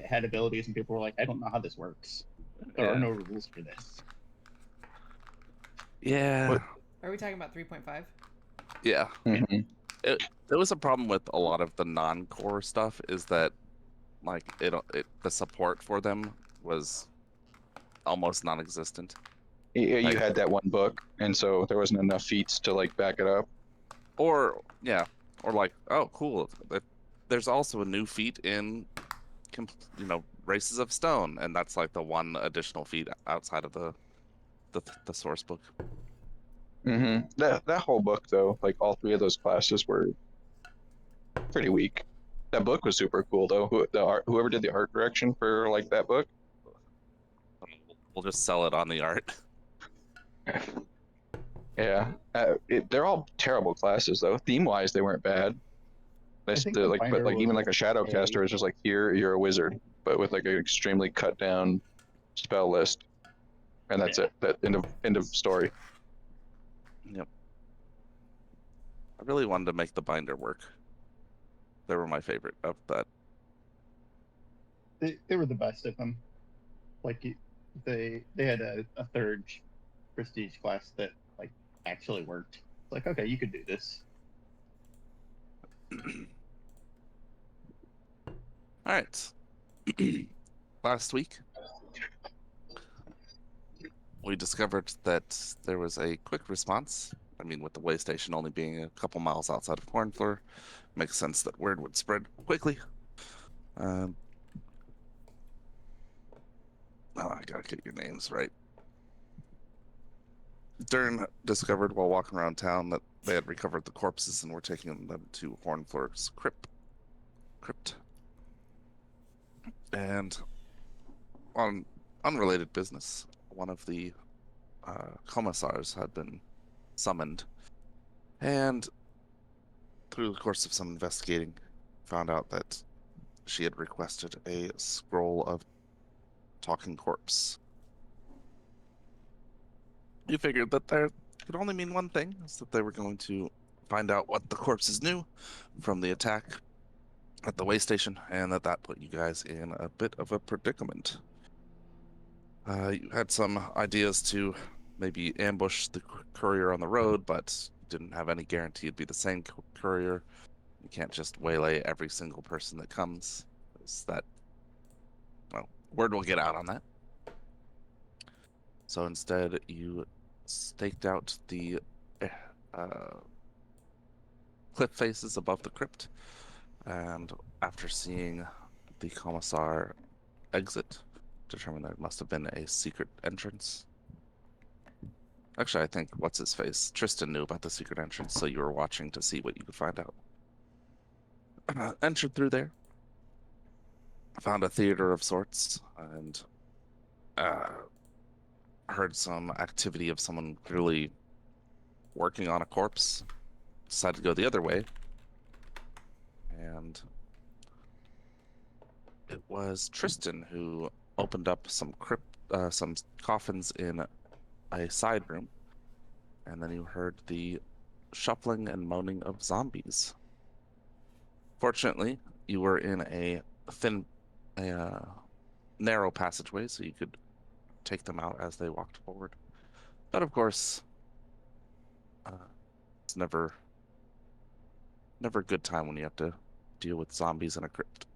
had abilities, and people were like, "I don't know how this works. There are no rules for this." Yeah. What? Are we talking about 3.5? Yeah. Mm-hmm. There was a problem with a lot of the non-core stuff is that like the support for them was almost non-existent. You Like had that one book, and so there wasn't enough feats to like back it up. or yeah, or like oh cool, there's also a new feat in Races of Stone, and that's like the one additional feat outside of the source book. Mm-hmm. That whole book though, like all three of those classes were pretty weak. That book was super cool though. Whoever did the art direction for like that book. We'll just sell it on the art. Yeah, they're all terrible classes though. Theme wise, they weren't bad. I think the But binder like was even like a okay. Shadowcaster is just like here you're a wizard, but with like an extremely cut down spell list, and that's Yeah. it. That end of story. Yep. I really wanted to make the binder work. They were my favorite of that. They were the best of them. Like they had a third prestige class that like actually worked. Like, okay, you could do this. All right. Last week, we discovered that there was a quick response. I mean, with the way station only being a couple miles outside of Cornfloor, makes sense that word would spread quickly. Oh, I gotta get your names right. Dern discovered while walking around town that they had recovered the corpses and were taking them to Hornfloor's crypt. And on unrelated business, one of the commissars had been summoned, and through the course of some investigating, found out that she had requested a scroll of talking corpse. You figured that there could only mean one thing, is that they were going to find out what the corpses knew from the attack at the way station, and that put you guys in a bit of a predicament. You had some ideas to maybe ambush the courier on the road, but didn't have any guarantee it'd be the same courier. You can't just waylay every single person that comes. Well, word will get out on that. So instead, you staked out the uh, cliff faces above the crypt, and after seeing the commissar exit, determined there must have been a secret entrance. Actually, I think what's his face? Tristan knew about the secret entrance, so you were watching to see what you could find out. Entered through there, found a theater of sorts, and heard some activity of someone clearly working on a corpse. Decided to go the other way, and it was Tristan who opened up some coffins in a side room, and then you heard the shuffling and moaning of zombies. Fortunately, you were in a thin, narrow passageway, so you could take them out as they walked forward. But of course, it's never a good time when you have to deal with zombies in a crypt.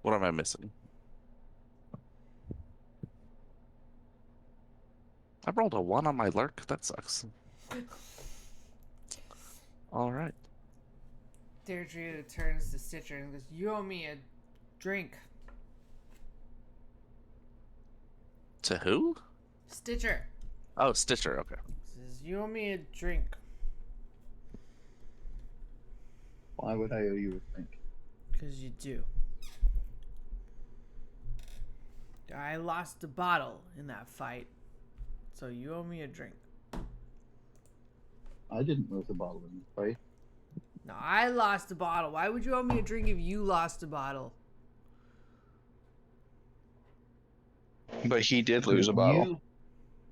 What am I missing? I rolled a 1 on my lurk. That sucks. All right. Deirdre turns to Stitcher and goes, "You owe me a drink." To who? Stitcher Oh, Stitcher. Okay. says, "You owe me a drink." Why would I owe you a drink? Because you do. I lost a bottle in that fight, so you owe me a drink. I didn't lose a bottle in this fight. No, I lost a bottle. Why would you owe me a drink if you lost a bottle? But he did lose a bottle.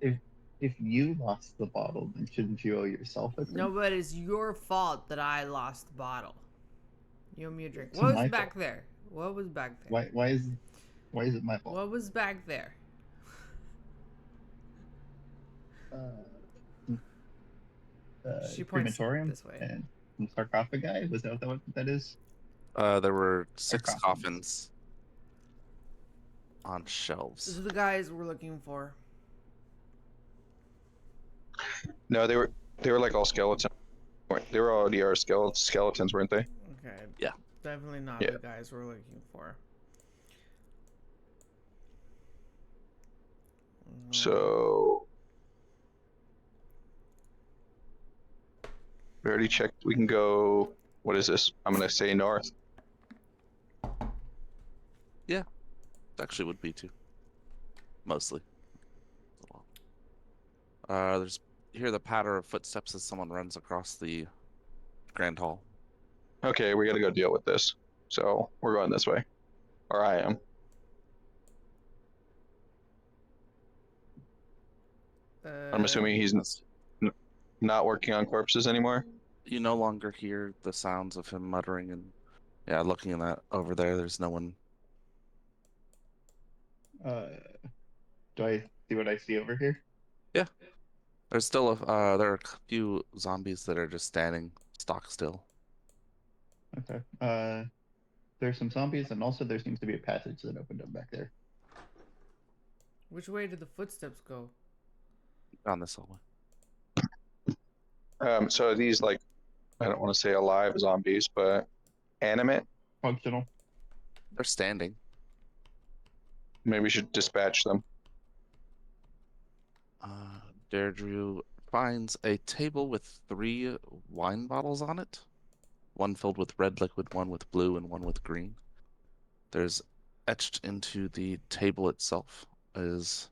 If if you lost the bottle, then shouldn't you owe yourself a drink? No, but it's your fault that I lost the bottle. You owe me a drink. It's What was my back fault. there? What was back there? Why is it my fault? What was back there? Uh, She points crematorium this way. and some sarcophagi. Was that what that is? There were 6 coffins. coffins on Those shelves. are the guys we're looking for. No, they were like all skeletons. They were already our skeletons, weren't they? Okay. Yeah. Definitely not Yeah. the guys we're looking for. So we already checked. We can go. What is this? I'm gonna say north. Actually, would be too. Mostly. There's you hear the patter of footsteps as someone runs across the grand hall. Okay, we gotta go deal with this. So we're going this way, or I am. I'm assuming he's not working on corpses anymore. You no longer hear the sounds of him muttering and looking in that over there. There's no one. Do I see what I see over here? There's still there are a few zombies that are just standing stock still. Okay. There's some zombies, and also there seems to be a passage that opened up back there. Which way did the footsteps go? On this hallway. So are these like, I don't want to say alive zombies, but animate. Functional. They're standing. Maybe we should dispatch them. Deirdre finds a table with 3 wine bottles on it. One filled with red liquid, one with blue, and one with green. There's etched into the table itself is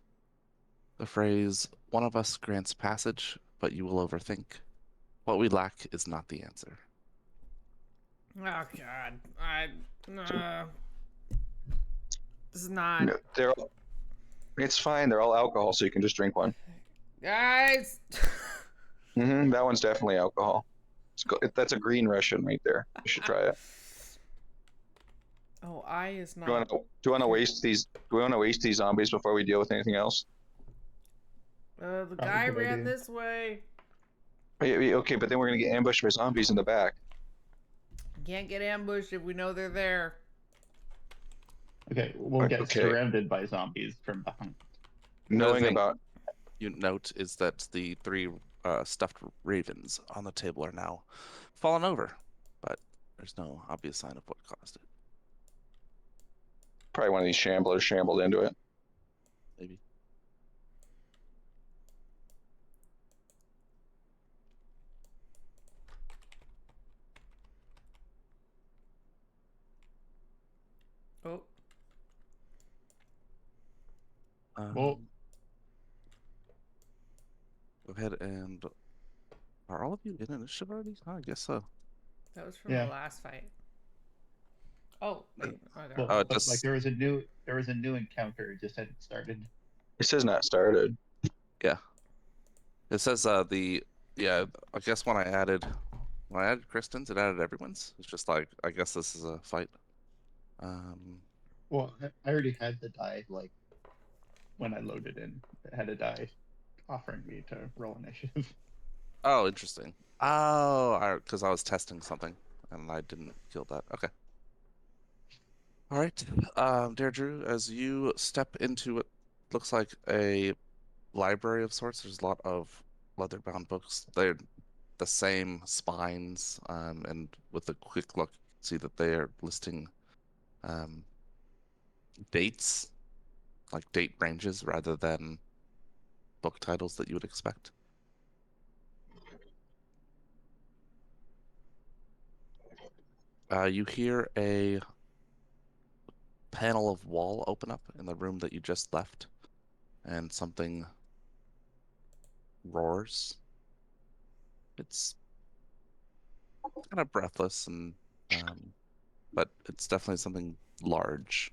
the phrase, "One of us grants passage, but you will overthink. What we lack is not the answer." Oh God, this is not. No, it's fine. They're all alcohol, so you can just drink one. Guys. That one's definitely alcohol. That's a green Russian right there. You should try it. Oh, I is not. Do you want to waste these? Do we want to waste these zombies before we deal with anything else? The Probably guy good ran idea. this way. Okay, but then we're gonna get ambushed by zombies in the back. Can't get ambushed if we know they're there. Okay, we'll get Okay. surrounded by zombies from behind. Knowing thing- about You note is that the 3 stuffed ravens on the table are now fallen over, but there's no obvious sign of what caused it. probably one of these shamblers shambled into it. Maybe. Oh, Well, Go ahead and are all of you in initiative already? I guess so. that was from Yeah. the last fight. Oh, wait. Okay. well, Oh, it but, just- like there was a new encounter. It just hadn't started. It says not started. It says I guess when I added Kristen's, it added everyone's. It's just like I guess this is a fight. Well, I already had the die like when I loaded in. It had a die offering me to roll initiative. Oh, interesting. Oh, because I was testing something and I didn't kill that. Okay. All right. Deirdre, as you step into what looks like a library of sorts, there's a lot of leather-bound books. They're the same spines, and with a quick look, see that they are listing dates, like date ranges, rather than book titles that you would expect. You hear a panel of wall open up in the room that you just left, and something roars. It's kind of breathless, and but it's definitely something large.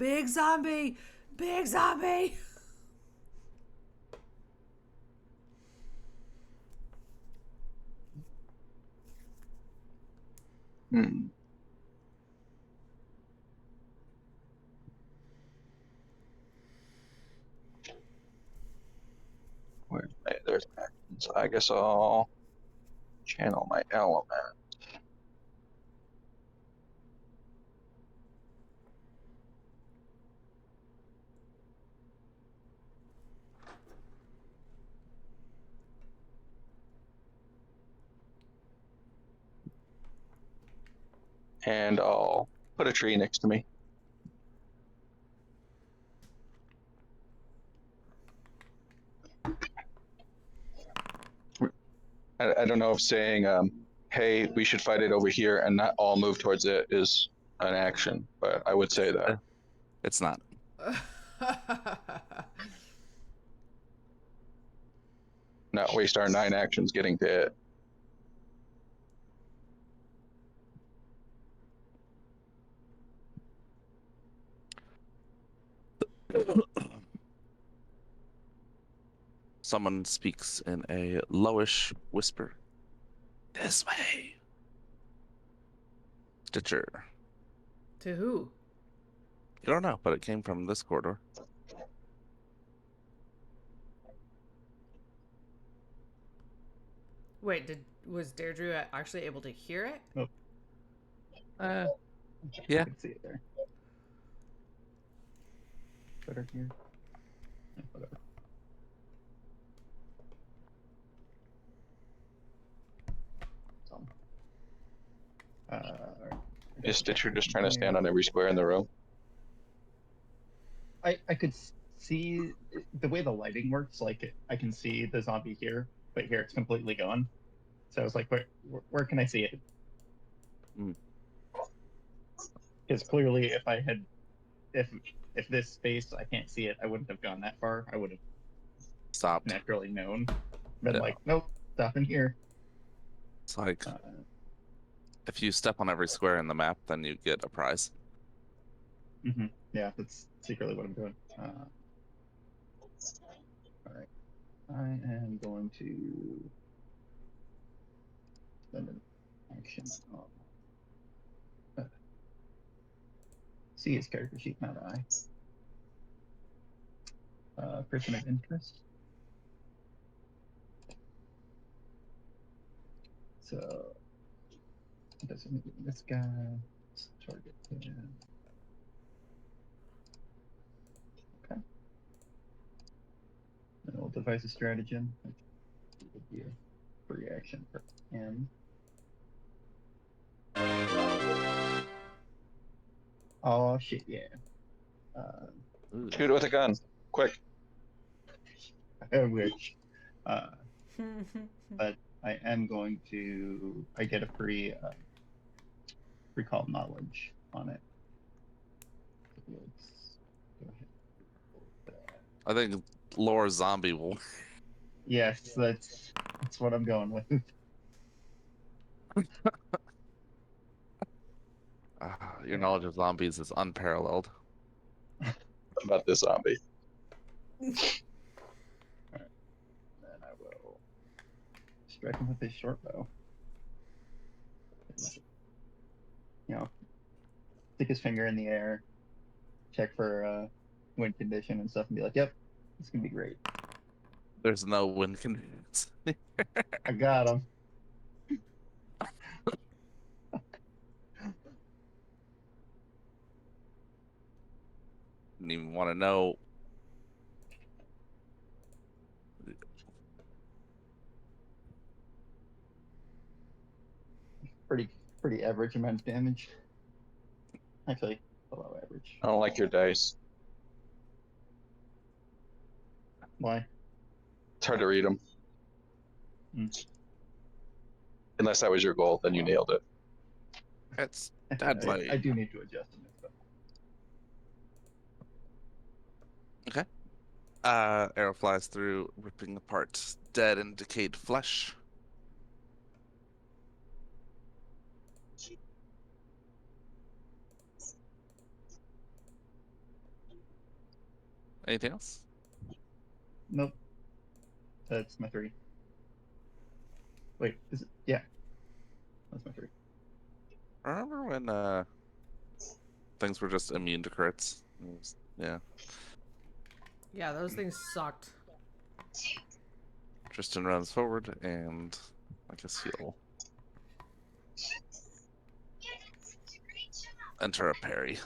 big zombie, big zombie. Hmm. There's actions. I guess I'll channel my element. And I'll put a tree next to me. I don't know if saying, hey, we should fight it over here and not all move towards it is an action, but I would say that. It's not. Not waste our 9 actions getting to it. Someone speaks in a lowish whisper. This way. Stitcher. To who? You don't know, but it came from this corridor. Wait, was Deirdre actually able to hear it? Yeah. I can see it there. Better here. Yeah, whatever. So, alright. Is Stitcher just trying to stand on every square in the room? I could see the way the lighting works. Like I can see the zombie here, but here it's completely gone. So I was like, where can I see it? Mm. Because clearly, if this space I can't see it, I wouldn't have gone that far. I would have Stopped. naturally known. Been Yeah. like, nope, stop in here. It's like Uh, if you step on every square in the map, then you get a prize. yeah, that's secretly what I'm doing. All right, I am going to spend an action on see his character sheet, not I. Person of interest. So doesn't this guy target him. Okay. Then we'll devise a stratagem, which would be a free action for him. Oh shit, yeah. Ooh. Shoot it with a gun. Quick. I wish. But I am going to. I get a free recall knowledge on it. Let's go ahead and roll that. I think lore zombie will. Yes, that's what I'm going with. Your knowledge of zombies is unparalleled. About this zombie. Then I will strike him with his short bow. You know, stick his finger in the air, check for wind condition and stuff, and be like, "Yep, it's gonna be great. There's no wind conditions. I got him." Didn't even want to know. Pretty average amount of damage. Actually, below average. I don't like your dice. Why? It's hard to read them. Unless that was your goal, then you nailed it. It's deadly. I do need to adjust them. Okay. Arrow flies through, ripping apart dead and decayed flesh. Anything else? Nope. That's my 3. Wait, is it? Yeah, that's my 3. Remember when things were just immune to crits? Yeah. Yeah, those things sucked. Tristan runs forward and I guess he'll enter a parry.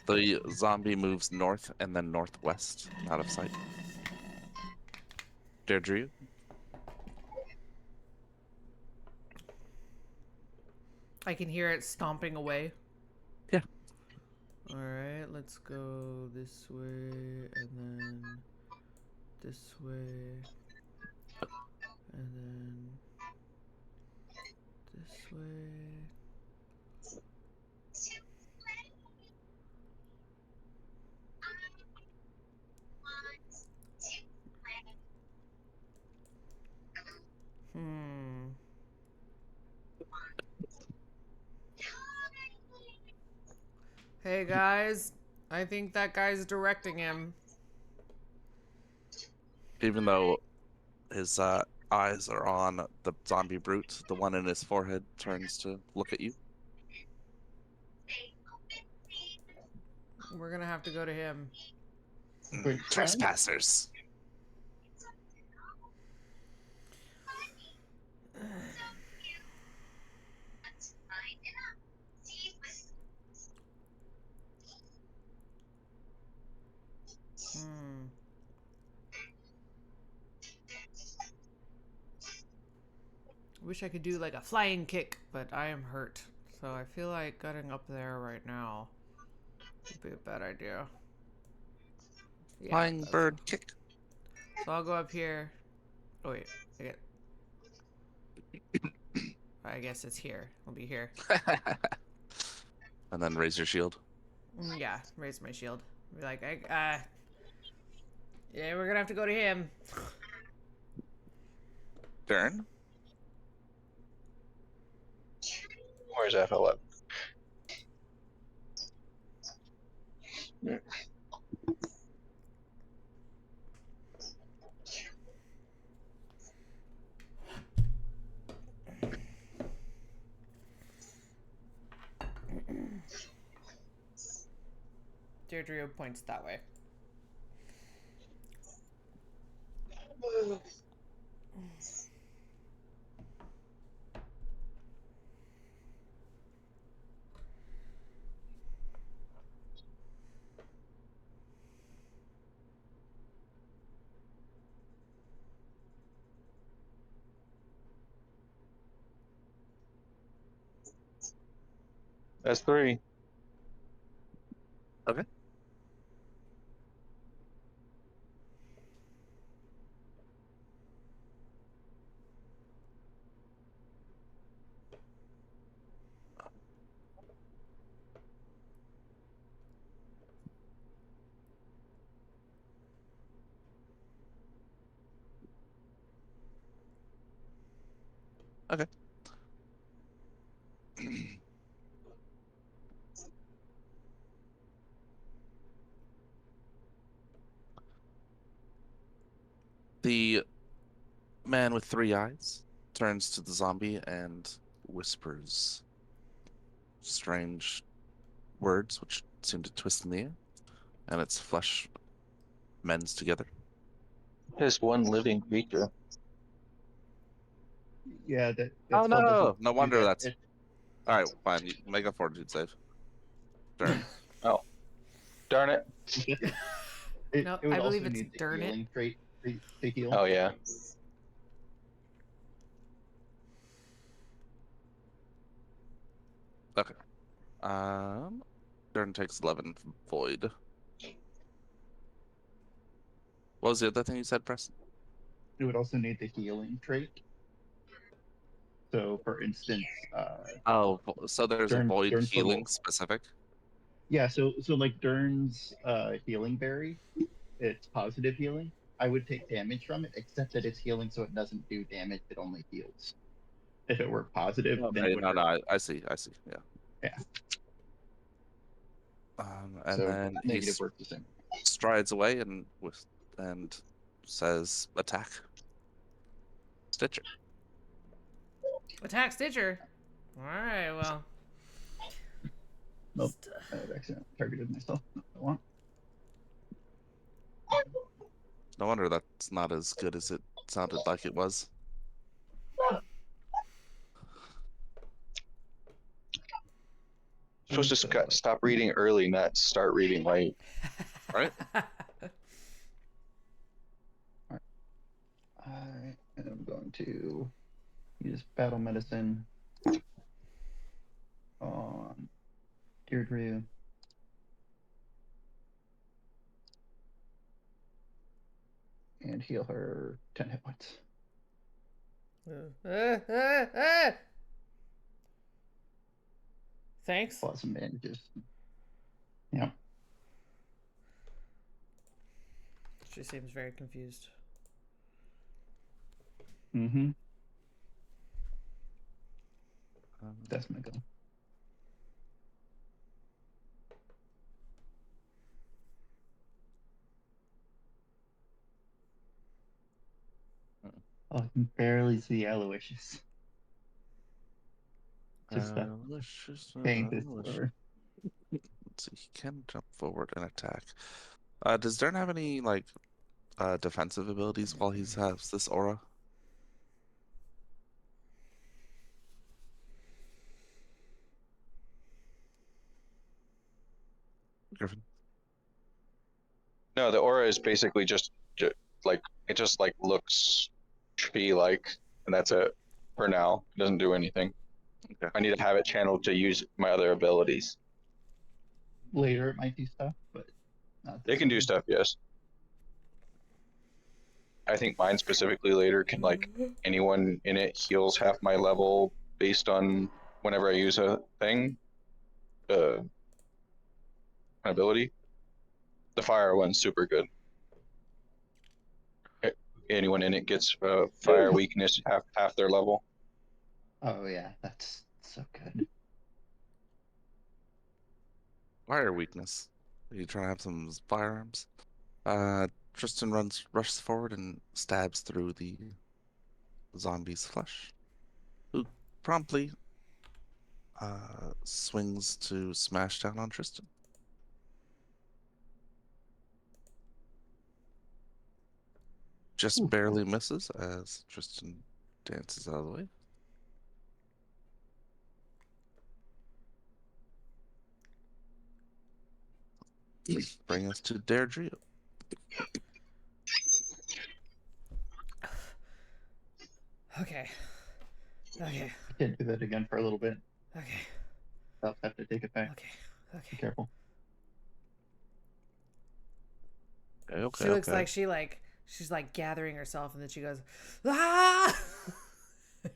The zombie moves north and then northwest, out of sight. Deirdre, I can hear it stomping away. Yeah. Alright, let's go this way and then this way. And then this way. Hmm. Hey guys, I think that guy's directing him. even though his eyes are on the zombie brute, the one in his forehead turns to look at you. We're gonna have to go to him. Wait, Trespassers. Hmm. Wish I could do like a flying kick, but I am hurt. So I feel like getting up there right now would be a bad idea. Yeah, Flying that's- bird kick. So I'll go up here. Oh wait, I guess it's here. I'll be here. And then raise your shield. Yeah, raise my shield. Be like, yeah, we're gonna have to go to him. Darren. Where's that fella? Deirdre points that way. That's 3. Okay. Okay. The man with 3 eyes turns to the zombie and whispers strange words which seem to twist in the air, and its flesh mends together. His one living creature. Yeah, that Oh spell doesn't no! No do wonder that. that's. All right, fine. You make a fortitude save. Darn. Oh, darn it. No, It would I also believe it's need the darn it. healing trait to heal. Oh, yeah. Okay. Darn takes 11 from void. What was the other thing you said, Preston? It would also need the healing trait. So, for instance, Oh, so there's a void Dern's healing little- specific. yeah. So like Dern's healing berry, it's positive healing. I would take damage from it, except that it's healing, so it doesn't do damage. It only heals. If it were positive, then it Okay, would no, hurt. no, I see. Yeah. Yeah. And So then he negative works the same. strides away and says, "Attack, Stitcher." Attack Stitcher. All right, well. Nope. I've accidentally targeted myself. Not what I want. No wonder that's not as good as it sounded like it was. Supposed to stop reading early, not start reading late. Right? I am going to use battle medicine on Deirdre. And heal her 10 hit points. Thanks. Plus some bandages. Yeah. She seems very confused. Mm-hmm. That's my goal. Oh, I can barely see Aloysius. Just that paint is slower. Let's see, he can jump forward and attack. Does Darn have any like defensive abilities while he has this aura? Griffin. No, the aura is basically just like it just like looks tree like, and that's it for now. It doesn't do anything. Okay. I need to have it channeled to use my other abilities. Later it might do stuff, but not It can do time. stuff, yes. I think mine specifically later can like anyone in it heals half my level based on whenever I use a thing, an ability. The fire one's super good. Anyone in it gets fire weakness half their level. Oh yeah, that's so good. Fire weakness. Are you trying to have some firearms? Tristan rushes forward and stabs through the zombie's flesh, who promptly swings to smash down on Tristan. Just barely misses as Tristan dances out of the way. Bring us to Deirdre. Okay. Okay. I can't do that again for a little bit. Okay. I'll have to take it back. Okay. Be Okay. careful. Okay. She looks like she's like gathering herself, and then she goes, ah!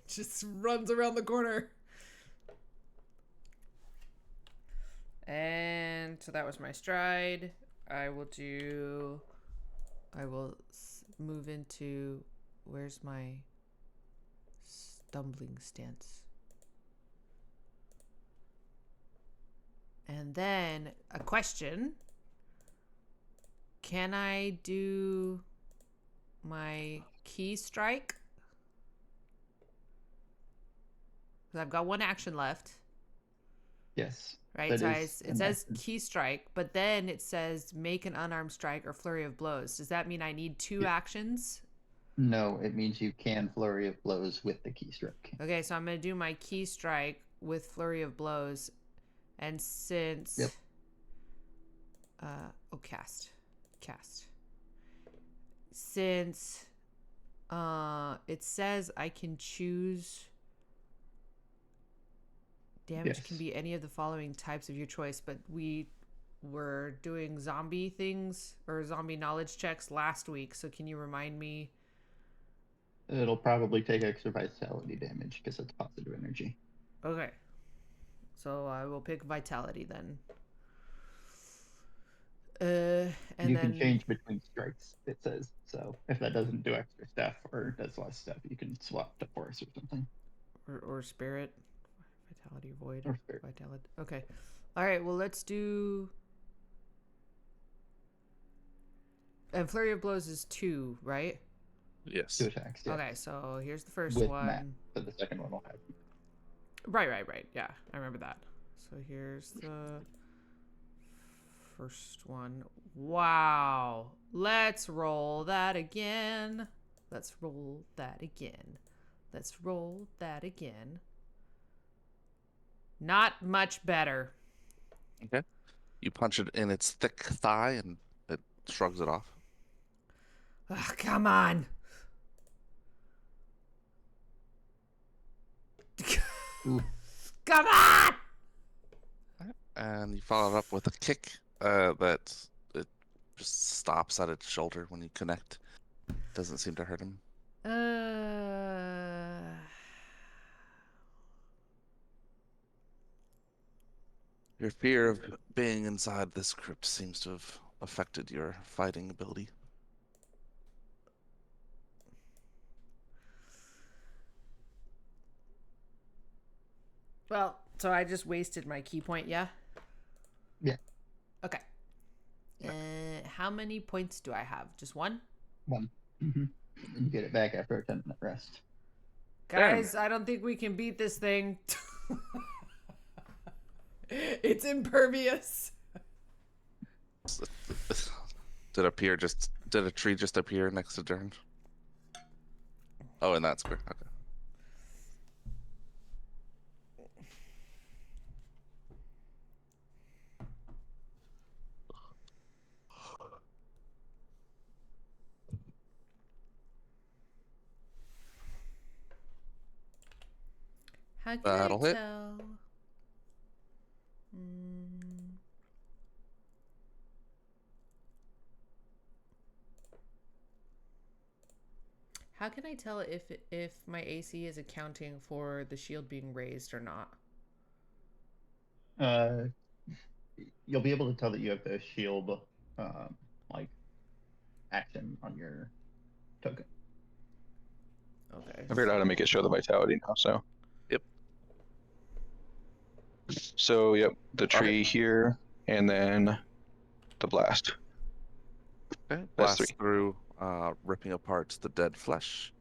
Just runs around the corner. And so that was my stride. I will move into, where's my stumbling stance? And then a question. Can I do my key strike? Because I've got one action left. Yes. Right, so it says key strike, but then it says make an unarmed strike or flurry of blows. Does that mean I need two actions? No, it means you can flurry of blows with the key strike. Okay, so I'm going to do my key strike with flurry of blows. And since... Yep. Cast. Since it says I can choose... Damage can be any of the following types of your choice, but we were doing zombie things or zombie knowledge checks last week, so can you remind me? It'll probably take extra vitality damage because it's positive energy. Okay. So I will pick vitality then. And you then can change between strikes, it says. So if that doesn't do extra stuff or does less stuff, you can swap to force or something. or spirit, vitality, void, Or spirit. vitality. Okay. All right. Well, let's do. And flurry of blows is 2, right? Yes. 2 attacks, yeah. Okay. So here's the first With one. Matt. So the second one will have. Right. Yeah, I remember that. So here's the first one. Wow. Let's roll that again. Let's roll that again. Let's roll that again. Not much better. Okay. You punch it in its thick thigh and it shrugs it off. Ugh, come on. Ooh. Come on. And you follow it up with a kick that it just stops at its shoulder when you connect. Doesn't seem to hurt him. Your fear of being inside this crypt seems to have affected your fighting ability. Well, so I just wasted my key point, yeah? Yeah. Okay. How many points do I have? Just 1? 1. Mm-hmm. You get it back after a 10-minute rest. Guys, I don't think we can beat this thing. It's impervious. Did a tree just appear next to Dern? Oh, in that square. Okay. How can That'll I hit. tell? How can I tell if my AC is accounting for the shield being raised or not? You'll be able to tell that you have the shield, like action on your token. Okay. I figured out how to make it show the vitality now. So. Yep. So yep, the Okay. tree here, and then the blast. Okay. That's Blast 3. through, ripping apart the dead flesh.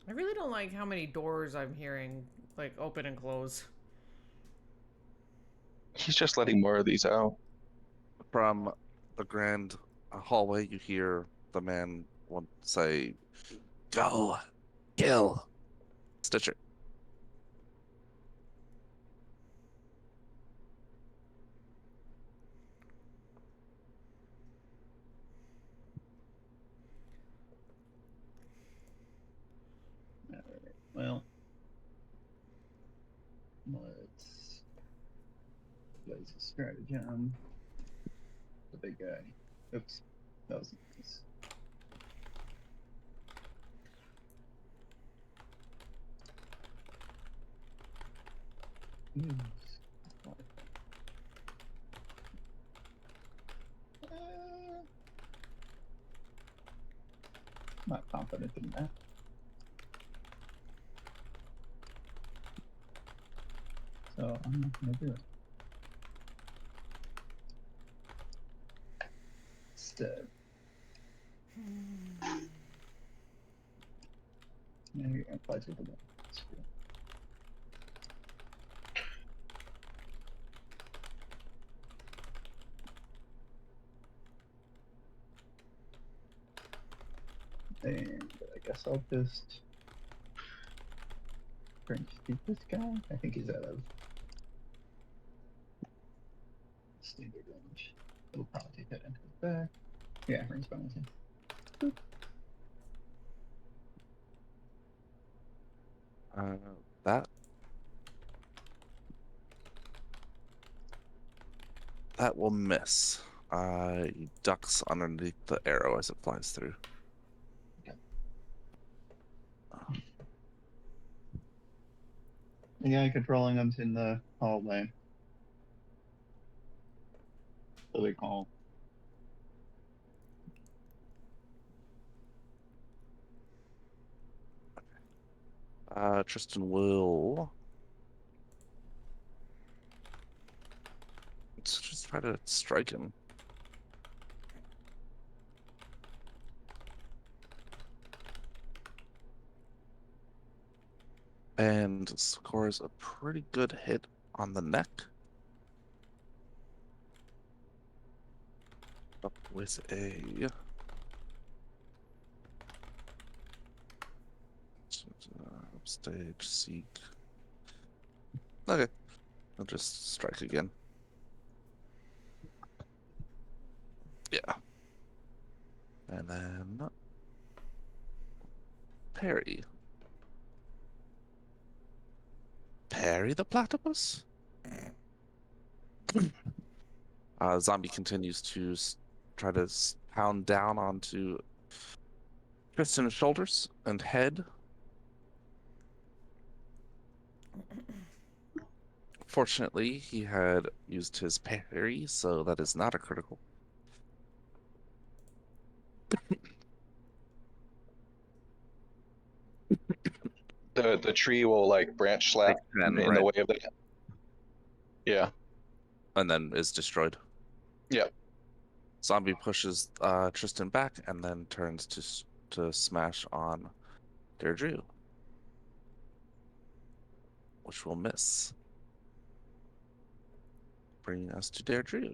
I really don't like how many doors I'm hearing, like, open and close. He's just letting more of these out. From the grand hallway, you hear the man say, "Go, kill Stitcher." Alright, well, let's blaze a stratagem. The big guy. Oops, that was nice. Not confident in that. So I'm not gonna do it. Instead. Now you're gonna apply to the one. And I guess I'll just French beat this guy. I think he's out of standard range. It'll probably take that into his back. Yeah, range bonus. That will miss. He ducks underneath the arrow as it flies through. Okay. The guy controlling him's in the hallway. so they call. Tristan will. Let's just try to strike him. And scores a pretty good hit on the neck. Up with a upstage seek. Okay, I'll just strike again. Yeah. And then parry. Parry the platypus? Zombie continues to try to pound down onto Tristan's shoulders and head. Fortunately, he had used his parry, so that is not a critical. The tree will like branch slap Like 10, in the right? way of that. Yeah. And then is destroyed. Yeah. Zombie pushes Tristan back and then turns to smash on Deirdre, which will miss. Bringing us to Deirdre.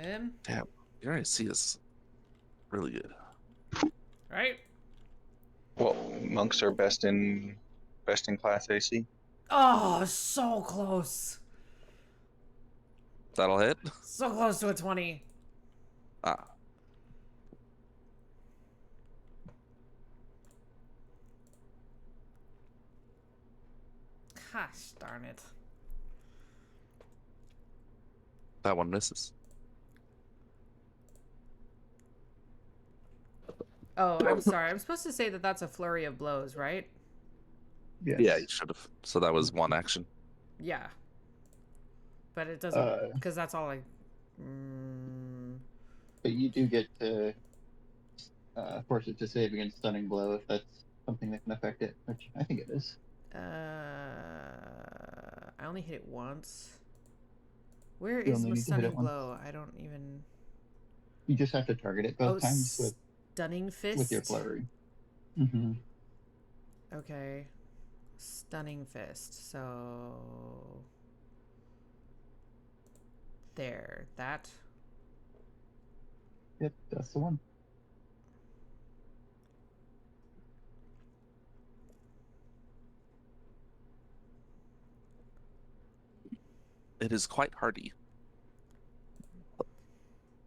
Damn, your AC is really good. Right? Well, monks are best in class AC. Oh, so close. That'll hit. So close to a 20. Ah, Gosh darn it. that one misses. Oh, I'm sorry. I'm supposed to say that that's a flurry of blows, right? Yes. Yeah, you should have. So that was one action. Yeah. But it doesn't, because that's all I... But you do get to force it to save against stunning blow if that's something that can affect it, which I think it is. I only hit it once. Where You is only my need to hit it stunning once. blow? I don't even... You just have to target it both times Stunning fist? with your flurry. Mm-hmm. Okay. Stunning fist. So... There. That. Yep, that's the one. It is quite hardy.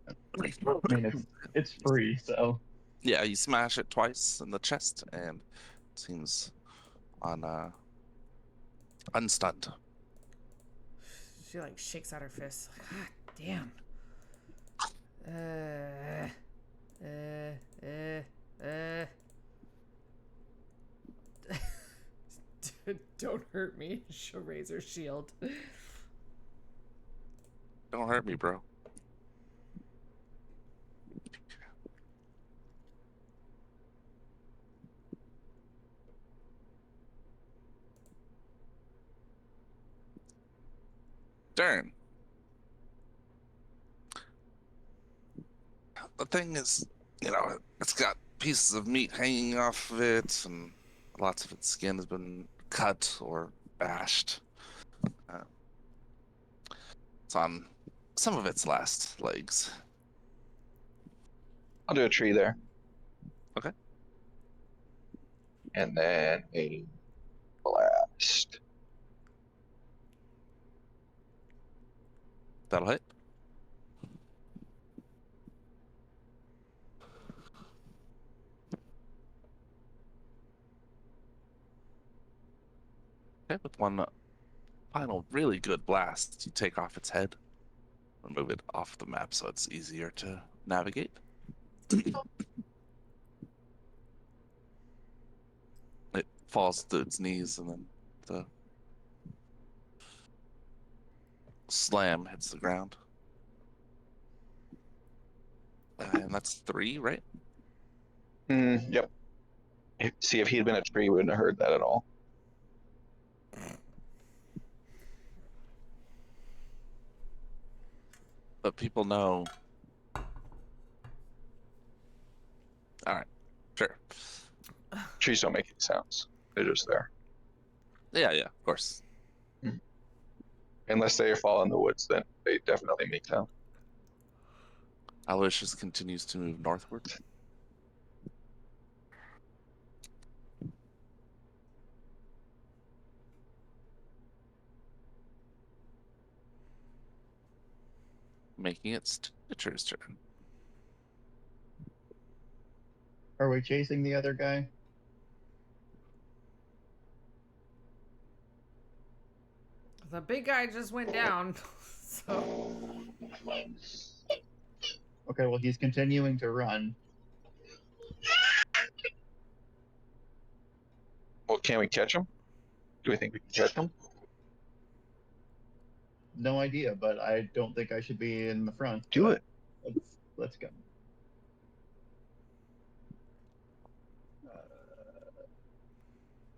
I mean, it's free, so Yeah, you smash it twice in the chest and it seems on unstunned. She like shakes out her fist. God damn. Uh, Don't hurt me. She'll raise her shield. Don't hurt me, bro. Darn. The thing is, it's got pieces of meat hanging off of it, and lots of its skin has been cut or bashed. It's on some of its last legs. I'll do a tree there. Okay. And then a blast. That'll hit. Okay, with one final really good blast, you take off its head and move it off the map so it's easier to navigate. It falls to its knees and then the slam hits the ground. And that's 3, right? Yep. See, if he had been a tree, we wouldn't have heard that at all. But people know. All right, sure. Trees don't make any sounds. They're just there. Yeah, of course. Unless they fall in the woods, then they definitely make sound. Aloysius continues to move northward. Making it Stitcher's turn. Are we chasing the other guy? The big guy just went down. So Okay, well, he's continuing to run. Well, can we catch him? Do we think we can catch him? No idea, but I don't think I should be in the front. Do it. Let's go.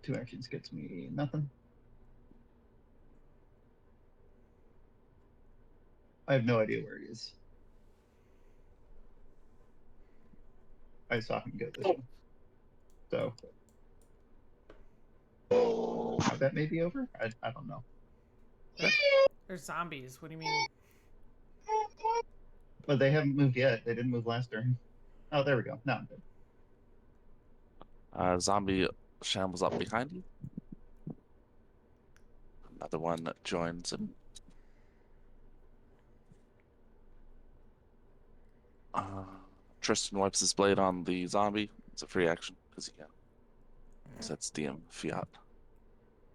Two actions gets me nothing. I have no idea where he is. I saw him go this way. So that may be over. I don't know. there's zombies. What do you mean? But they haven't moved yet. They didn't move last turn. Oh, there we go. Now I'm good. Zombie shambles up behind you. Another one joins him. Tristan wipes his blade on the zombie. It's a free action because he can. Sets DM Fiat.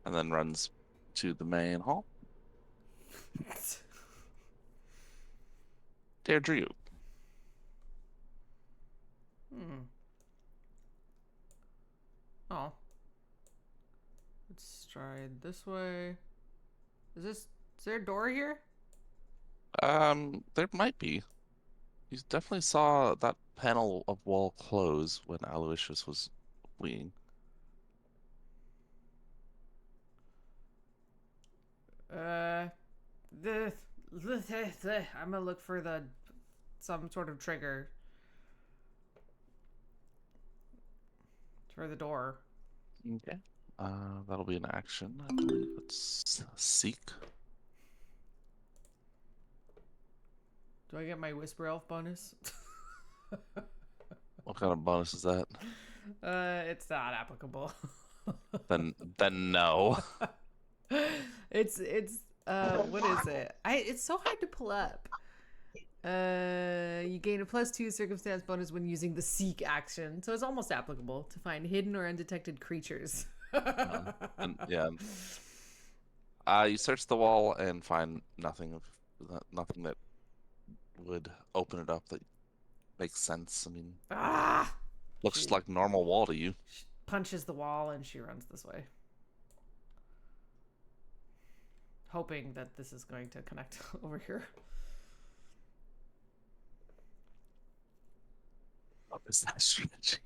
And then runs to the main hall. Deirdre. Oh. Let's try this way. Is there a door here? There might be. You definitely saw that panel of wall close when Aloysius was fleeing. I'm gonna look for some sort of trigger for the door. Okay. That'll be an action. I believe it's seek. Do I get my Whisper Elf bonus? What kind of bonus is that? It's not applicable. Then no. It's what is it? It's so hard to pull up. You gain a +2 circumstance bonus when using the seek action, so it's almost applicable to find hidden or undetected creatures. Yeah. You search the wall and find nothing that would open it up that makes sense. I mean, looks like normal wall to you. She punches the wall and she runs this way, hoping that this is going to connect over here. What is that strategy?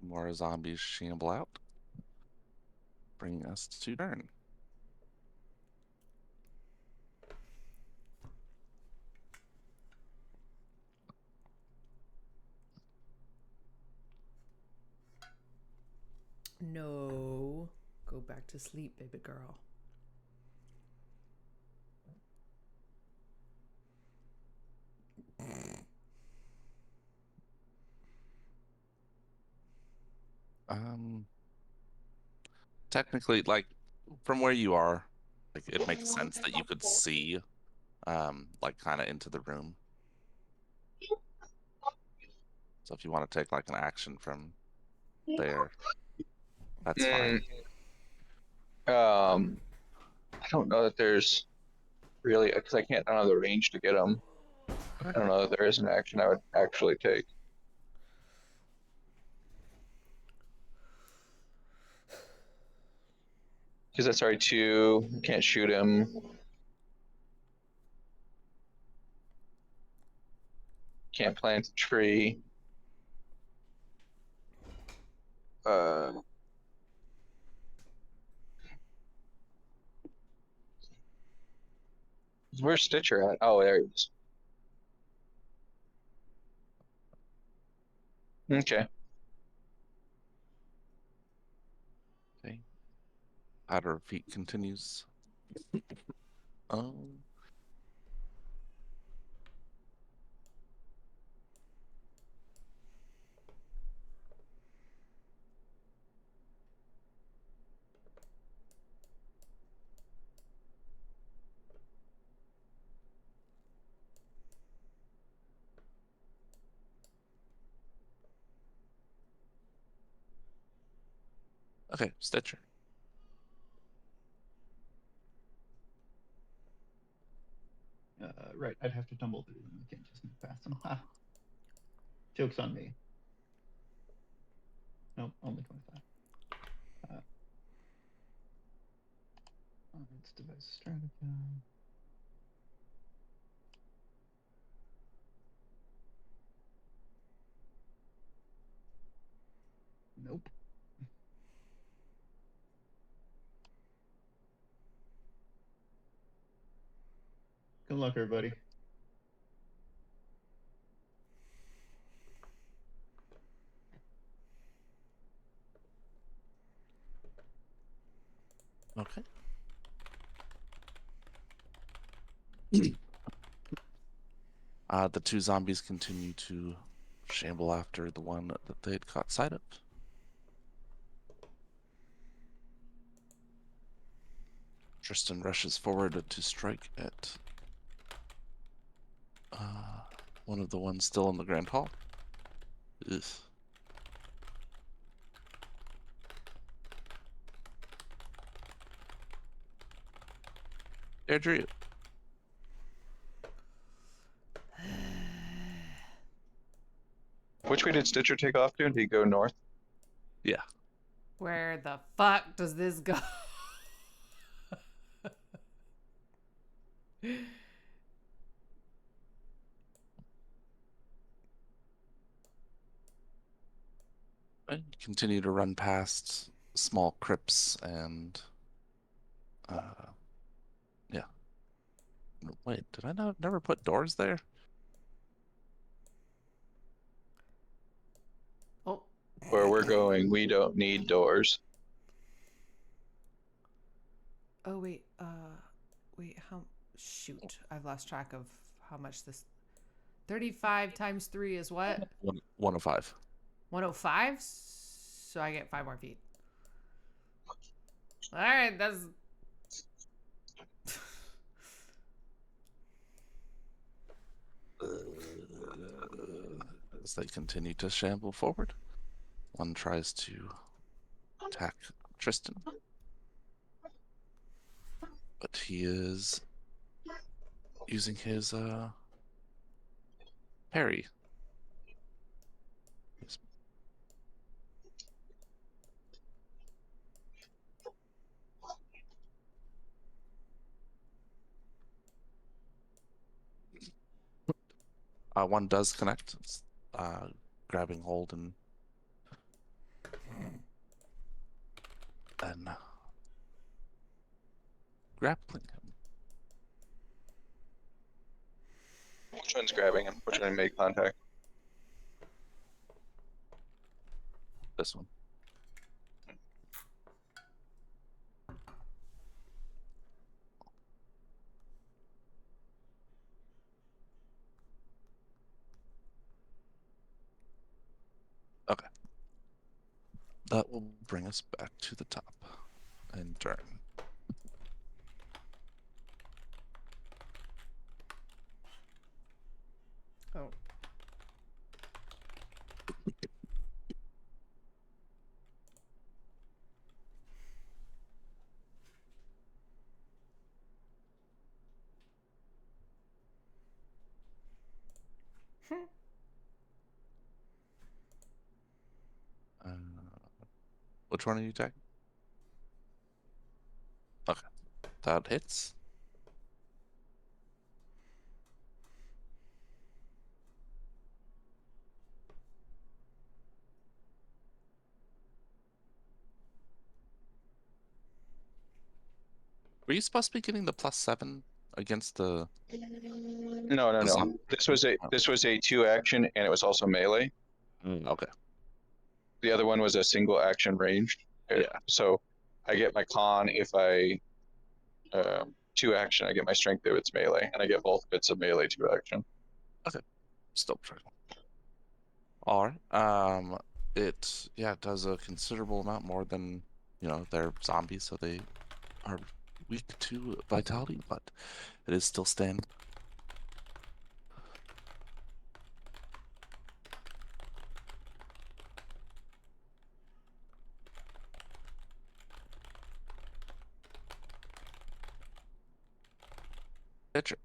More zombies shamble out, bringing us to turn. No, go back to sleep, baby girl. Technically, like from where you are, like it makes sense that you could see, like kind of into the room. So if you want to take like an action from there, that's fine. I don't know that there's really, because I don't know the range to get them. I don't know that there is an action I would actually take. Because that's R2. Can't shoot him. Can't plant a tree. Where's Stitcher at? Oh, there he is. Okay. Okay. Powder of feet continues. Um. Okay, Stitcher. Right, I'd have to tumble through them. I can't just move past them. Ha. Joke's on me. Nope, only 25. It's device stratagem. Nope. Good luck, everybody. Okay. The two zombies continue to shamble after the one that they had caught sight of. Tristan rushes forward to strike at one of the ones still in the Grand Hall. Ugh. Airdrie. Which way did Stitcher take off to? Did he go north? Yeah. Where the fuck does this go? I continue to run past small crypts and yeah. Wait, did I never put doors there? Oh, Where we're going, we don't need doors. oh wait, wait, how? Shoot, I've lost track of how much this. 35 times 3 is what? 105. 105. So I get 5 more feet. All right, that's. As they continue to shamble forward, one tries to attack Tristan, but he is using his parry. One does connect, grabbing hold and grappling him. Which one's grabbing him? Which one made contact? This one. Okay. That will bring us back to the top and turn. Oh. Which one are you attacking? That hits. Were you supposed to be getting the +7 against the? No, no, That's no. not- This was a 2 action, and it was also melee. Okay. The other one was a single action ranged. Yeah. So I get my con if I 2 action. I get my strength if it's melee, and I get both bits of melee 2 action. Still trying. All right. It does a considerable amount more than they're zombies, so they are weak to vitality, but it is still standing. Pitcher.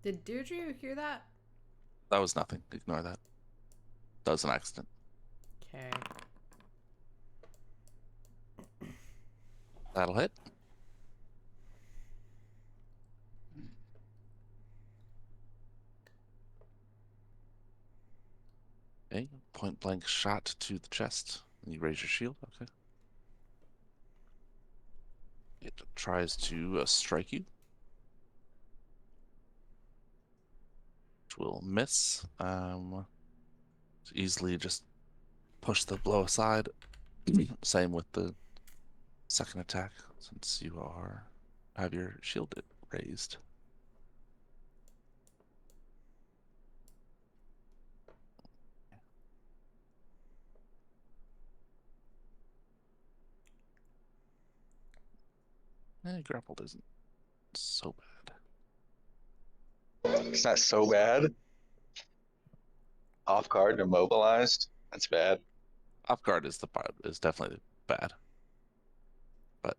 Did Deirdre hear that? That was nothing. Ignore that. That was an accident. Okay. That'll hit. Okay. Point blank shot to the chest. And you raise your shield. Okay. It tries to strike you. Which will miss. Easily just push the blow aside. Same with the second attack, since you have your shield raised. Grappled isn't so bad. It's not so bad. Off guard, immobilized. That's bad. Off guard is definitely bad. But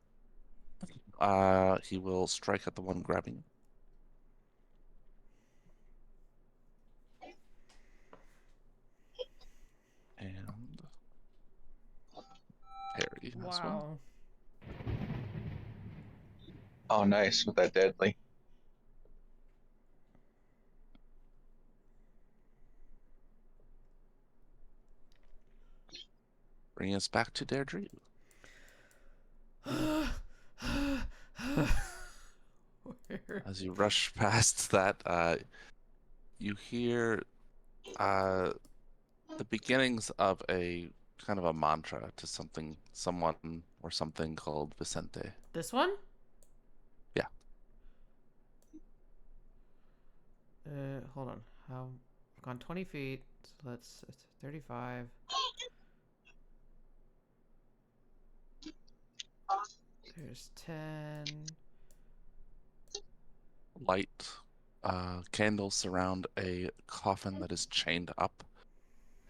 he will strike at the one grabbing you. And parry as well. Wow. Oh, nice with that deadly. Bring us back to Deirdre. Where? As you rush past that, you hear the beginnings of a kind of a mantra to someone or something called Vicente. This one? Yeah. Hold on. I've gone 20 feet. So that's 35. There's 10. Light candles surround a coffin that is chained up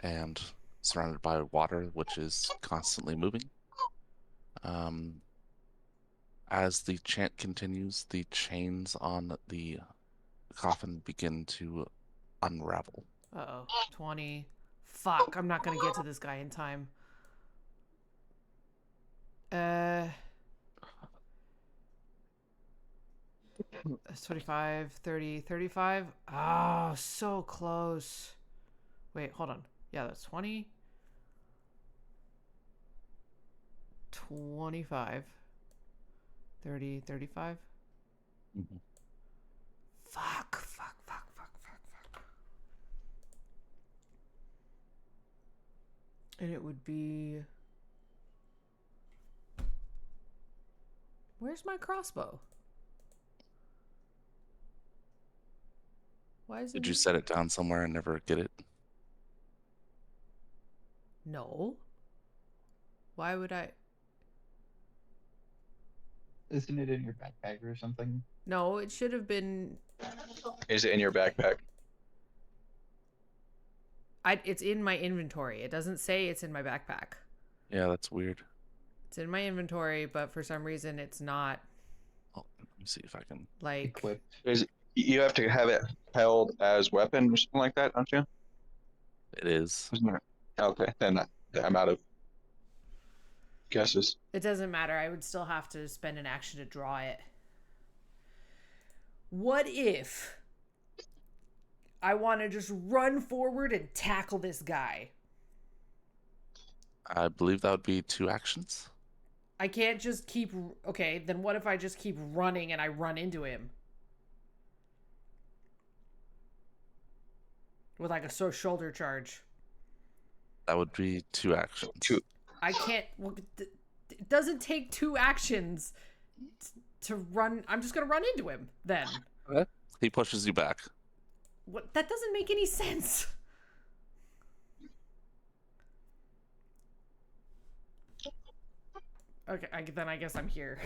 and surrounded by water, which is constantly moving. As the chant continues, the chains on the coffin begin to unravel. Uh-oh. 20. Fuck, I'm not gonna get to this guy in time. That's 25, 30, 35. Oh, so close. Wait, hold on. Yeah, that's 20. 25. 30, 35. Mm-hmm. Fuck. And it would be... Where's my crossbow? Why is it... Did you set it down somewhere and never get it? No. Why would I... Isn't it in your backpack or something? No, it should have been... Is it in your backpack? It's in my inventory. It doesn't say it's in my backpack. Yeah, that's weird. It's in my inventory, but for some reason it's not me see if I can. Like, Equipped. You have to have it held as weapon or something like that, don't you? It is. Isn't it? Okay, then I'm out of guesses. it doesn't matter. I would still have to spend an action to draw it. What if I want to just run forward and tackle this guy? I believe that would be 2 actions. I can't just keep. Okay, then what if I just keep running and I run into him? With like a shoulder charge. That would be 2 actions. Two. I can't. Well, it doesn't take 2 actions to run. I'm just gonna run into him then. Okay. He pushes you back. What? That doesn't make any sense. Okay, then I guess I'm here.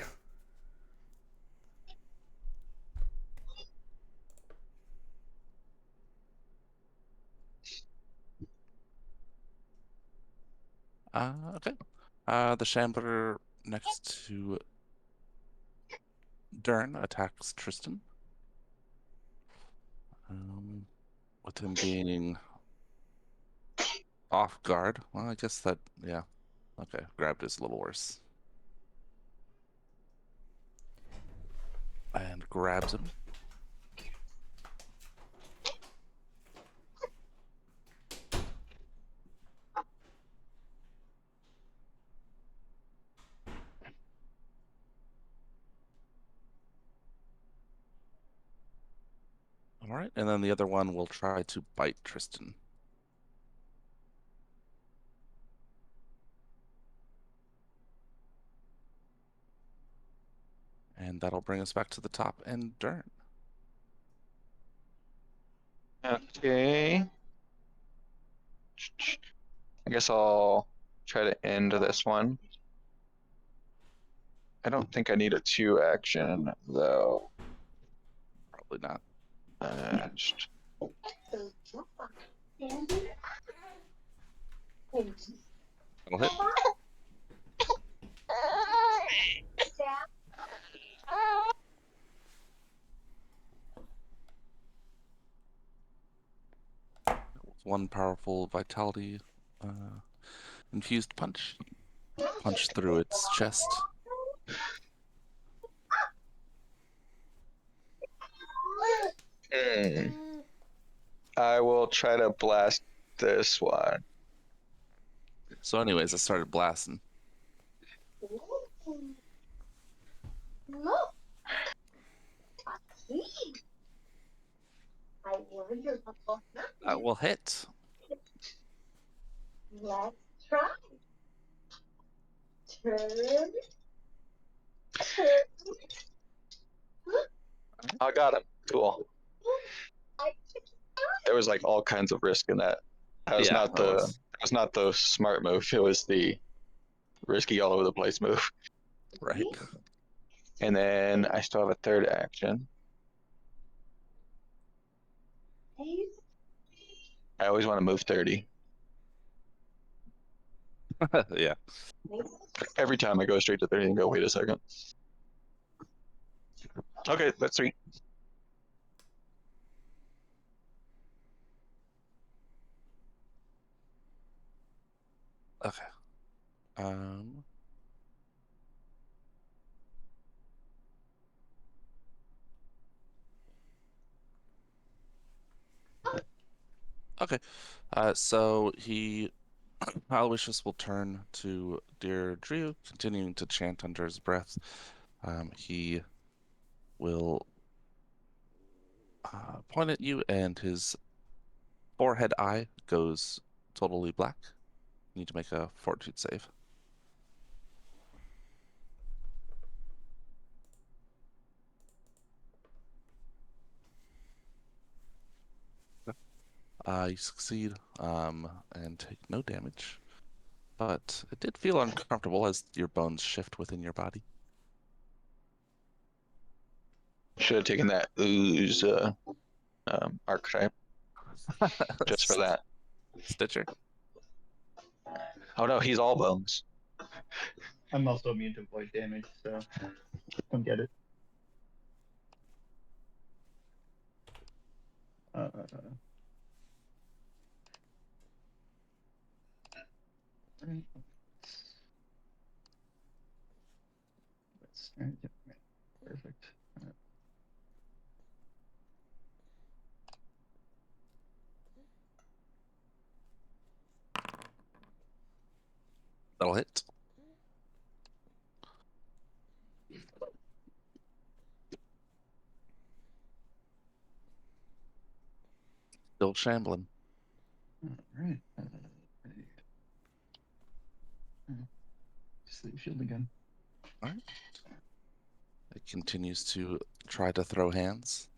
Okay. The Shambler next to Dern attacks Tristan. With him being off guard. Well, I guess that, yeah. Okay, grabbed is a little worse. And grabs him. All right, and then the other one will try to bite Tristan. And that'll bring us back to the top and Dern. Okay. I guess I'll try to end this one. I don't think I need a 2 action though. Probably not. Just... It'll hit. One powerful vitality infused punch. Punch through its chest. I will try to blast this one. So anyways, I started blasting. That will hit. Let's try. Turn. I got him. Cool. There was like all kinds of risk in that. That was not the smart move. It was the risky all over the place move. Right. And then I still have a 3rd action. I always want to move 30. Yeah. Every time I go straight to 30 and go, wait a second. Okay, that's 3. Okay. Okay. So he Aloysius will turn to Dear Drio, continuing to chant under his breath. He will point at you, and his forehead eye goes totally black. You need to make a fortitude save. You succeed and take no damage, but it did feel uncomfortable as your bones shift within your body. Should have taken that ooze archetype just for that. Stitcher. Oh no, he's all bones. I'm also immune to void damage, so don't get it. Uh, right. Yep, right. Perfect. That'll hit. Still shambling. All right. Sleep shield again. All right. It continues to try to throw hands.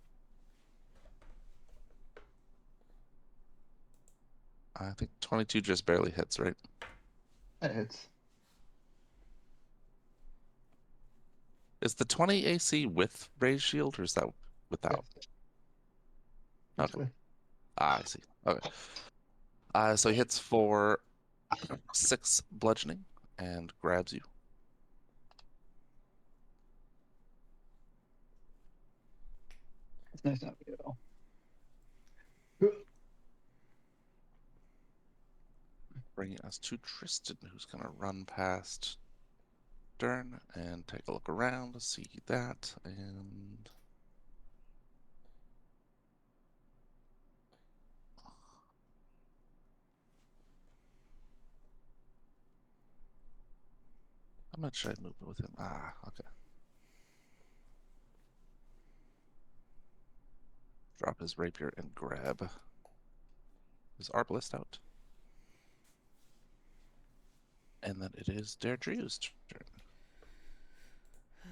I think 22 just barely hits, right? That hits. Is the 20 AC with raise shield or is that without? It's Okay. with. Ah, I see. Okay. So he hits for 6 bludgeoning and grabs you. It's nice not me at all. Bringing us to Tristan, who's going to run past Dern and take a look around to see that. And how much should I move with him? Ah, okay. Drop his rapier and grab his arbalist out. And then it is Deirdre's turn. I'm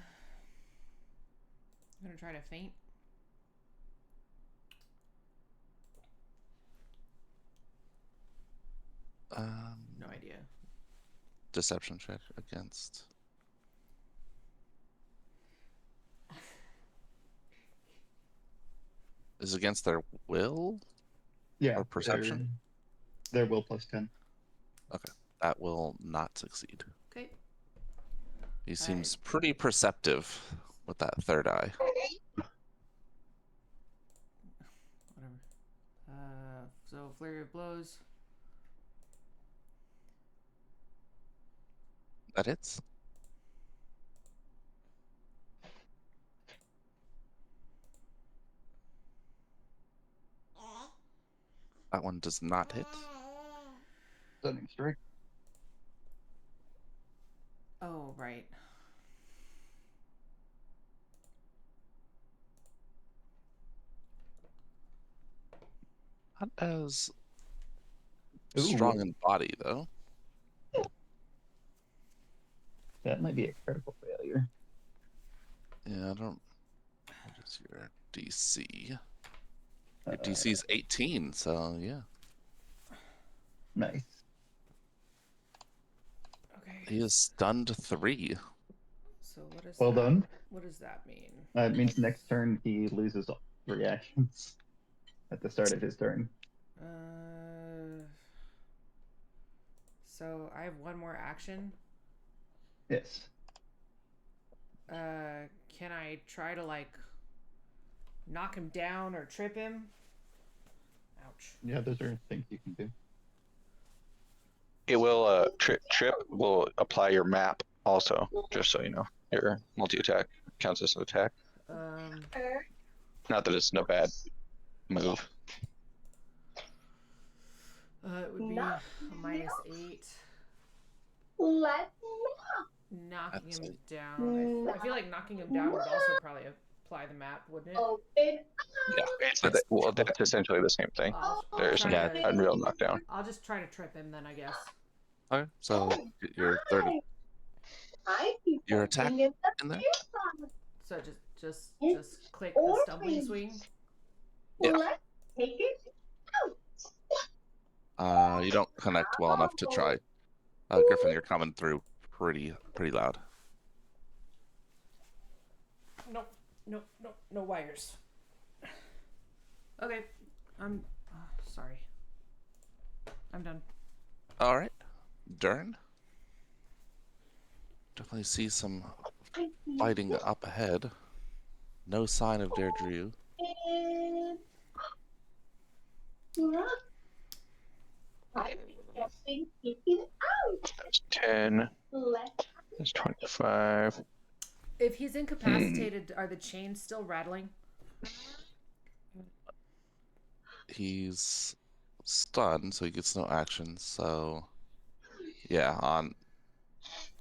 gonna try to faint. No idea. Deception check against. Is it against their will? Yeah. Or perception? Their will plus 10. Okay, that will not succeed. Okay. He seems pretty perceptive with that third eye. Whatever. So flurry of blows. That hits. That one does not hit. Stunning strike. Oh, right. Not as Ooh. strong in body, though. That might be a critical failure. Yeah, I don't. What is your DC? Your DC is 18, so yeah. Nice. Okay. He is stunned 3. So what is Well that? done. What does that mean? It means next turn he loses all reactions at the start of his turn. So I have one more action. Yes. Can I try to like knock him down or trip him? Ouch. Yeah, those are things you can do. It will trip will apply your map also, just so you know. Your multi-attack counts as an attack. Not that it's no bad move. It would be a -8. Knocking him down. I feel like knocking him down would also probably apply the map, wouldn't it? Yeah, well, that's essentially the same thing. I'll There's try an to- unreal knockdown. I'll just try to trip him then, I guess. Okay, so your third. Your attack in there? So just click the stumbling swing. Yeah. You don't connect well enough to try. Griffin, you're coming through pretty loud. No wires. Okay, I'm sorry. I'm done. All right, Dern. Definitely see some fighting up ahead. No sign of Deirdre. That's 10. That's 25. If he's incapacitated, are the chains still rattling? He's stunned, so he gets no action. So, yeah,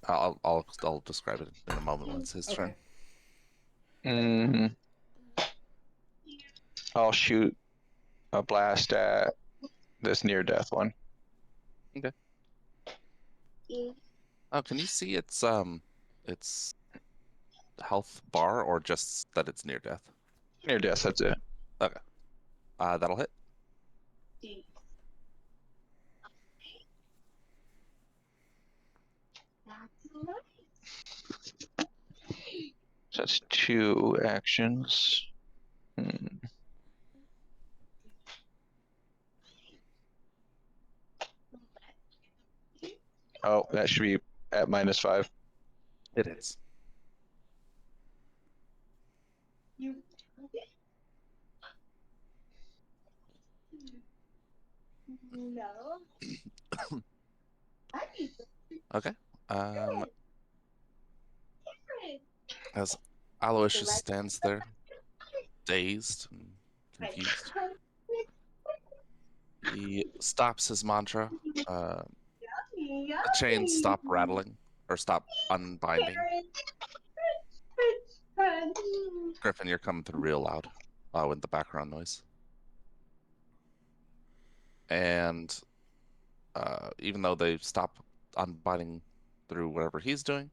I'll describe it in a moment when it's his turn. Mm, I'll shoot a blast at this near death one. Okay. Oh, can you see its health bar, or just that it's near death? Near death, that's it. Okay. That'll hit. So that's 2 actions. Oh, that should be at -5. It hits. Okay. As Aloysius stands there, dazed and confused, he stops his mantra. The chains stop rattling, or stop unbinding. Griffin, you're coming through real loud with the background noise. And even though they stop unbinding through whatever he's doing,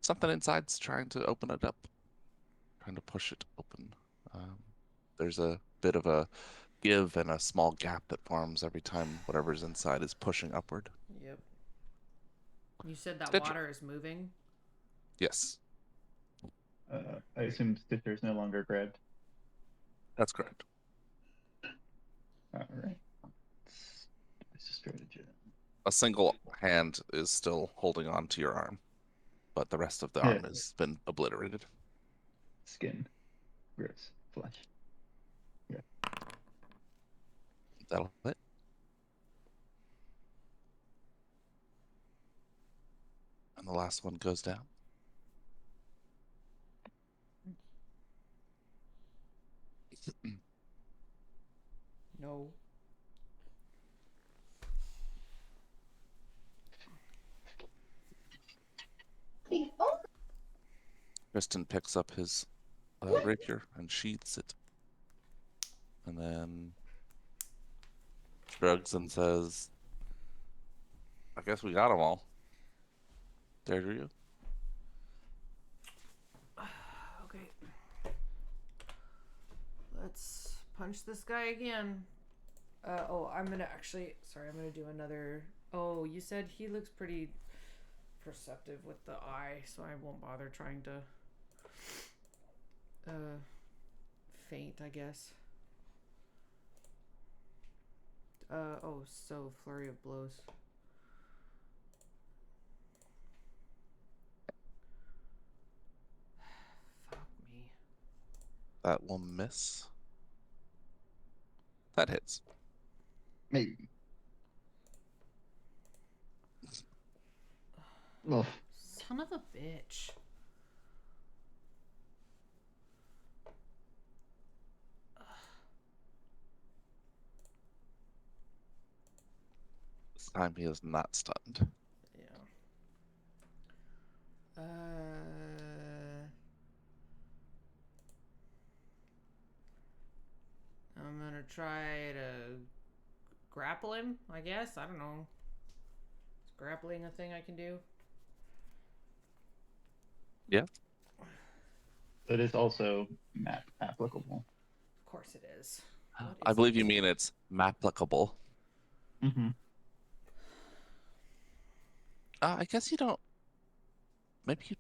something inside's trying to open it up, trying to push it open. There's a bit of a give and a small gap that forms every time whatever's inside is pushing upward. Yep. You said that Stitcher. water is moving? Yes, I assume Stitcher is no longer grabbed. that's correct. All right. It's a strategy. A single hand is still holding on to your arm, but the rest of the arm has been obliterated. Skin, gross, flesh. Yeah. That'll hit. And the last one goes down. No. Kristen picks up his rapier and sheaths it. And then shrugs and says, I guess we got them all. There you. Okay. Let's punch this guy again. I'm gonna do another. Oh, you said he looks pretty perceptive with the eye, so I won't bother trying to faint, I guess. So flurry of blows. Fuck me. That will miss. That hits. Maybe. Well, Son of a bitch. This time he is not stunned. Yeah. I'm gonna try to grapple him, I guess. I don't know. Is grappling a thing I can do? Yeah. that is also map applicable. Of course it is. I believe you mean it's maplicable. Mm-hmm. I guess you don't. Maybe you.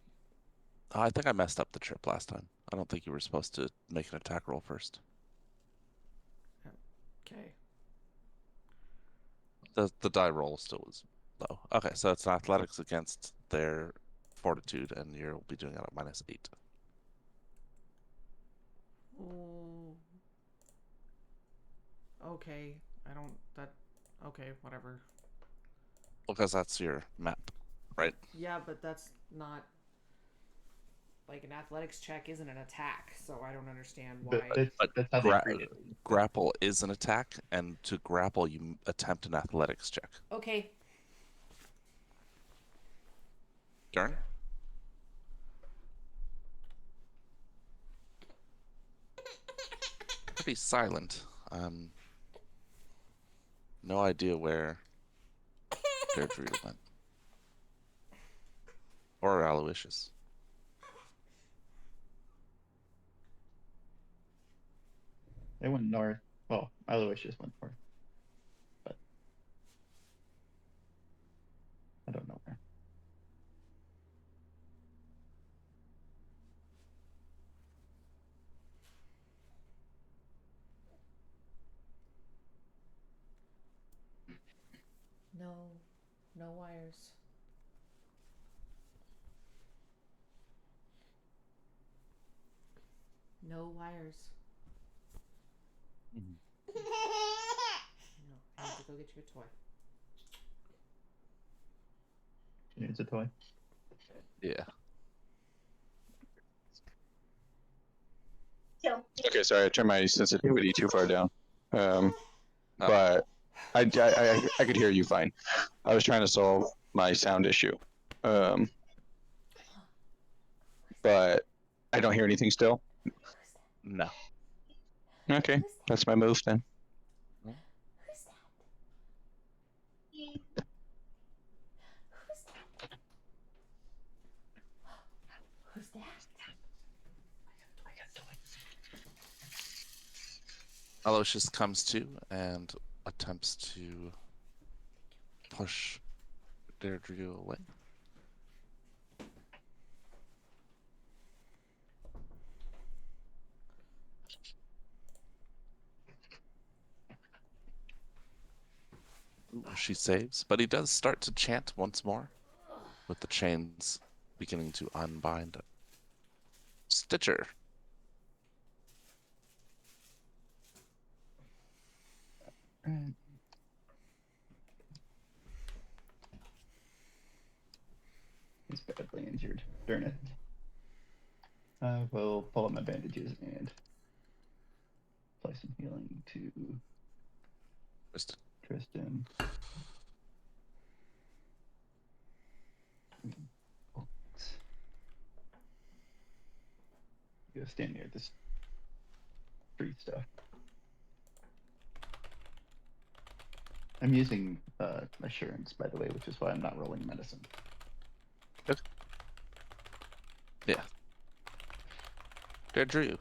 I think I messed up the trip last time. I don't think you were supposed to make an attack roll first. Okay. The die roll still was low. Okay, so it's athletics against their fortitude, and you'll be doing it at -8. Ooh. Okay. I don't. That. Okay, whatever. Because that's your map, right? Yeah, but that's not. Like an athletics check isn't an attack, so I don't understand But why. that's how they treat it. Grapple is an attack, and to grapple, you attempt an athletics check. Okay. Turn. Pretty silent. No idea where Deirdre went. Or Aloysius. They went north. Well, Aloysius went north, but I don't know where. No. No wires. No wires. Mhm. No. I need to go get you a toy. It's a toy. Yeah. Okay, sorry, I turned my sensitivity too far down. Oh. But I could hear you fine. I was trying to solve my sound issue. But I don't hear anything still. No. Okay, that's my move then. Who's that? Who's that? Aloysius comes to and attempts to push Deirdre away. Ooh, she saves, but he does start to chant once more, with the chains beginning to unbind. Stitcher. Right. He's badly injured. Darn it. I will pull up my bandages and apply some healing to Just Tristan. Oh, go stand near this tree stuff. I'm using assurance, by the way, which is why I'm not rolling medicine. Yeah. Deirdre.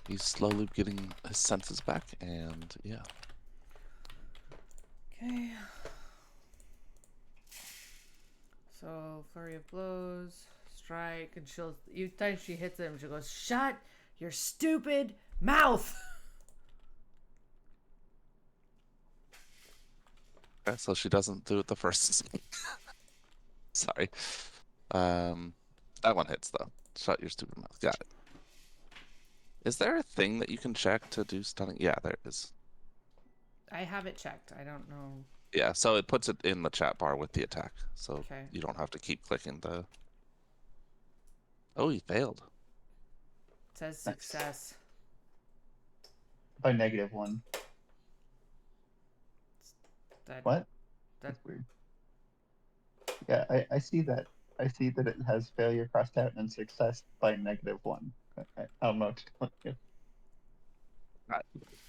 He's slowly getting his senses back, and yeah. Okay. So flurry of blows, strike, and she'll each time she hits him, she goes, "Shut your stupid mouth." Okay, so she doesn't do it the first. Sorry. That one hits though. Shut your stupid mouth. Got it. Is there a thing that you can check to do stunning? Yeah, there is. I have it checked. I don't know. Yeah, so it puts it in the chat bar with the attack, so Okay. you don't have to keep clicking the. Oh, he failed. It says Nice. success. By -1. That What? that That's weird. Yeah, I see that. I see that it has failure crossed out and success by -1. I don't know.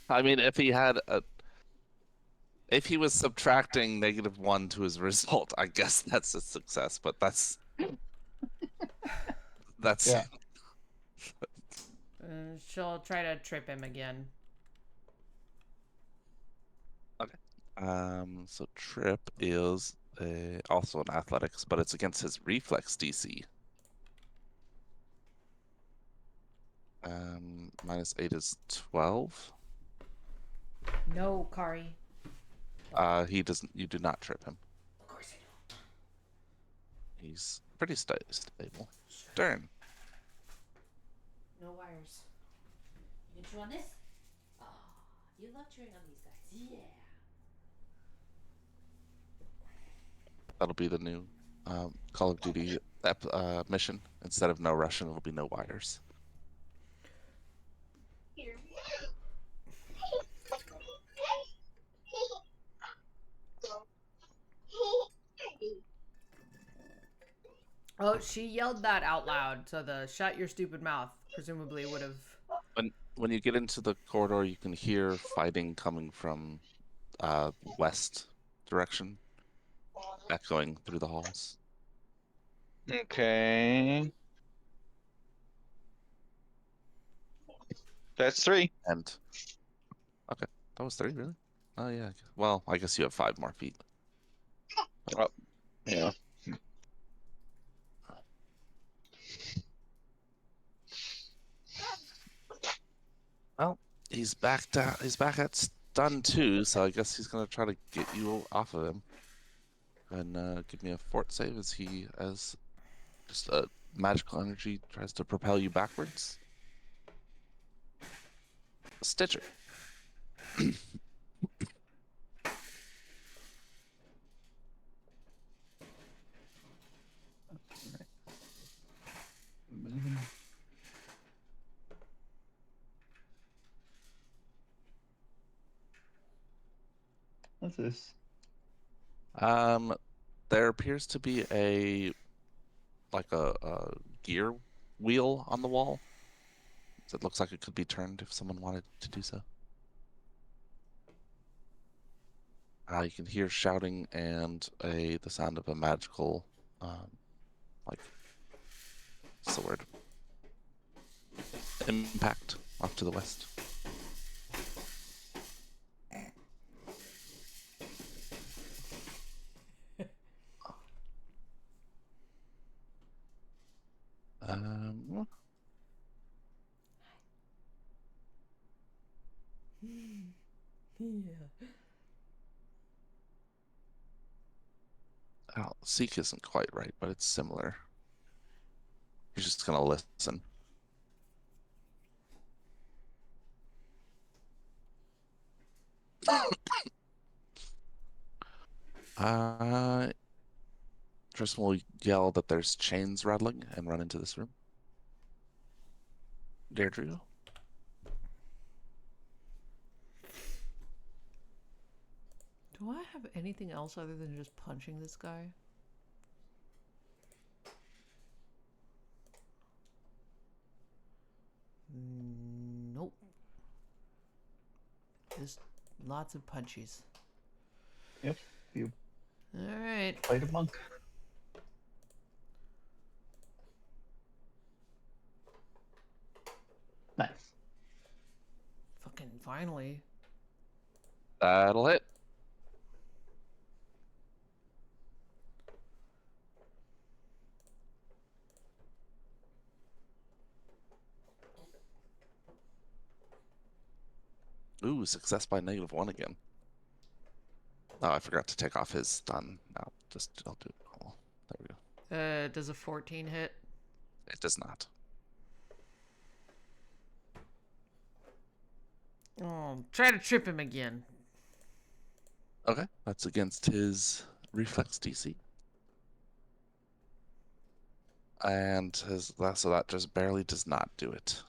I mean, if he had a. If he was subtracting -1 to his result, I guess that's a success, but that's. That's. Yeah. she'll try to trip him again. So trip is also an athletics, but it's against his reflex DC. -8 is 12. No, Kari. He doesn't. You do not trip him. Of course I don't. He's pretty stable. Turn. No wires. You chew on this? Oh, you love chewing on these guys. Yeah. That'll be the new Call of Duty mission. Instead of no Russian, it'll be no wires. Oh, she yelled that out loud, so the "shut your stupid mouth" presumably would have. When you get into the corridor, you can hear fighting coming from west direction, echoing through the halls. Okay. That's 3. And okay, that was 3, really? Oh yeah. Well, I guess you have 5 more feet. Oh, yeah. Well, he's back down. He's back at stun 2, so I guess he's gonna try to get you off of him. And give me a fort save as he, as just a magical energy tries to propel you backwards. Stitcher. Moving. What's this? There appears to be a gear wheel on the wall. So it looks like it could be turned if someone wanted to do so. You can hear shouting and the sound of a magical, like, what's the word? Impact off to the west. Yeah. Oh, seek isn't quite right, but it's similar. You're just gonna listen. Tristan will yell that there's chains rattling and run into this room. Deirdre. Do I have anything else other than just punching this guy? Nope. Just lots of punchies. Yep. You All right. played a monk. Nice. Fucking finally. That'll hit. Ooh, success by -1 again. Oh, I forgot to take off his stun. No, I'll do it. Oh, there we go. Does a 14 hit? It does not. Oh, try to trip him again. Okay, that's against his reflex DC. And so that just barely does not do it.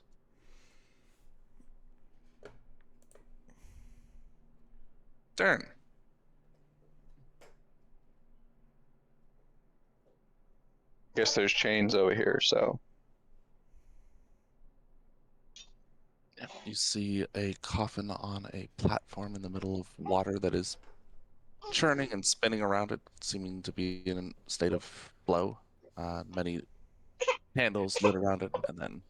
Turn. Guess there's chains over here, so. You see a coffin on a platform in the middle of water that is churning and spinning around it, seeming to be in a state of flow. Many candles lit around it, and then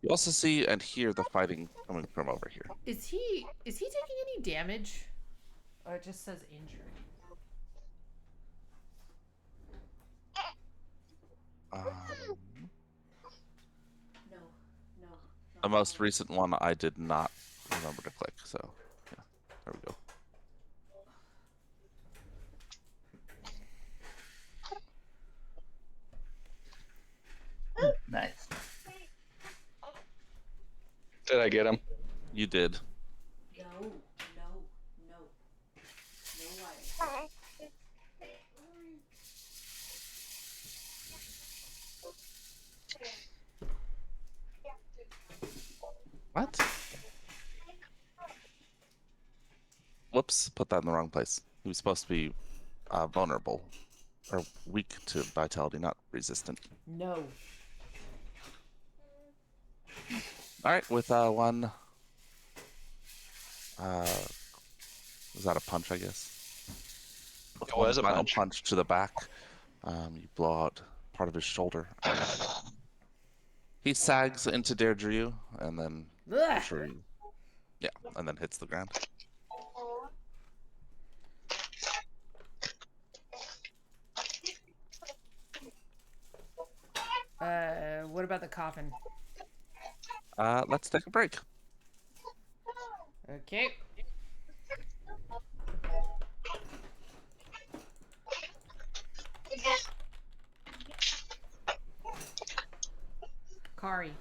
you also see and hear the fighting coming from over here. Is he taking any damage? Or it just says injured. No. The most recent one I did not remember to click, so yeah, there we go. Nice. Did I get him? You did. No, no, no. No wire. What? Whoops, put that in the wrong place. He was supposed to be vulnerable or weak to vitality, not resistant. No. All right, with one. Was that a punch? I guess. With It one was a final punch. to the back. You blow out part of his shoulder. He sags into Deirdre, and then Ugh. sure, yeah, and then hits the ground. What about the coffin? Let's take a break. Okay. Kari.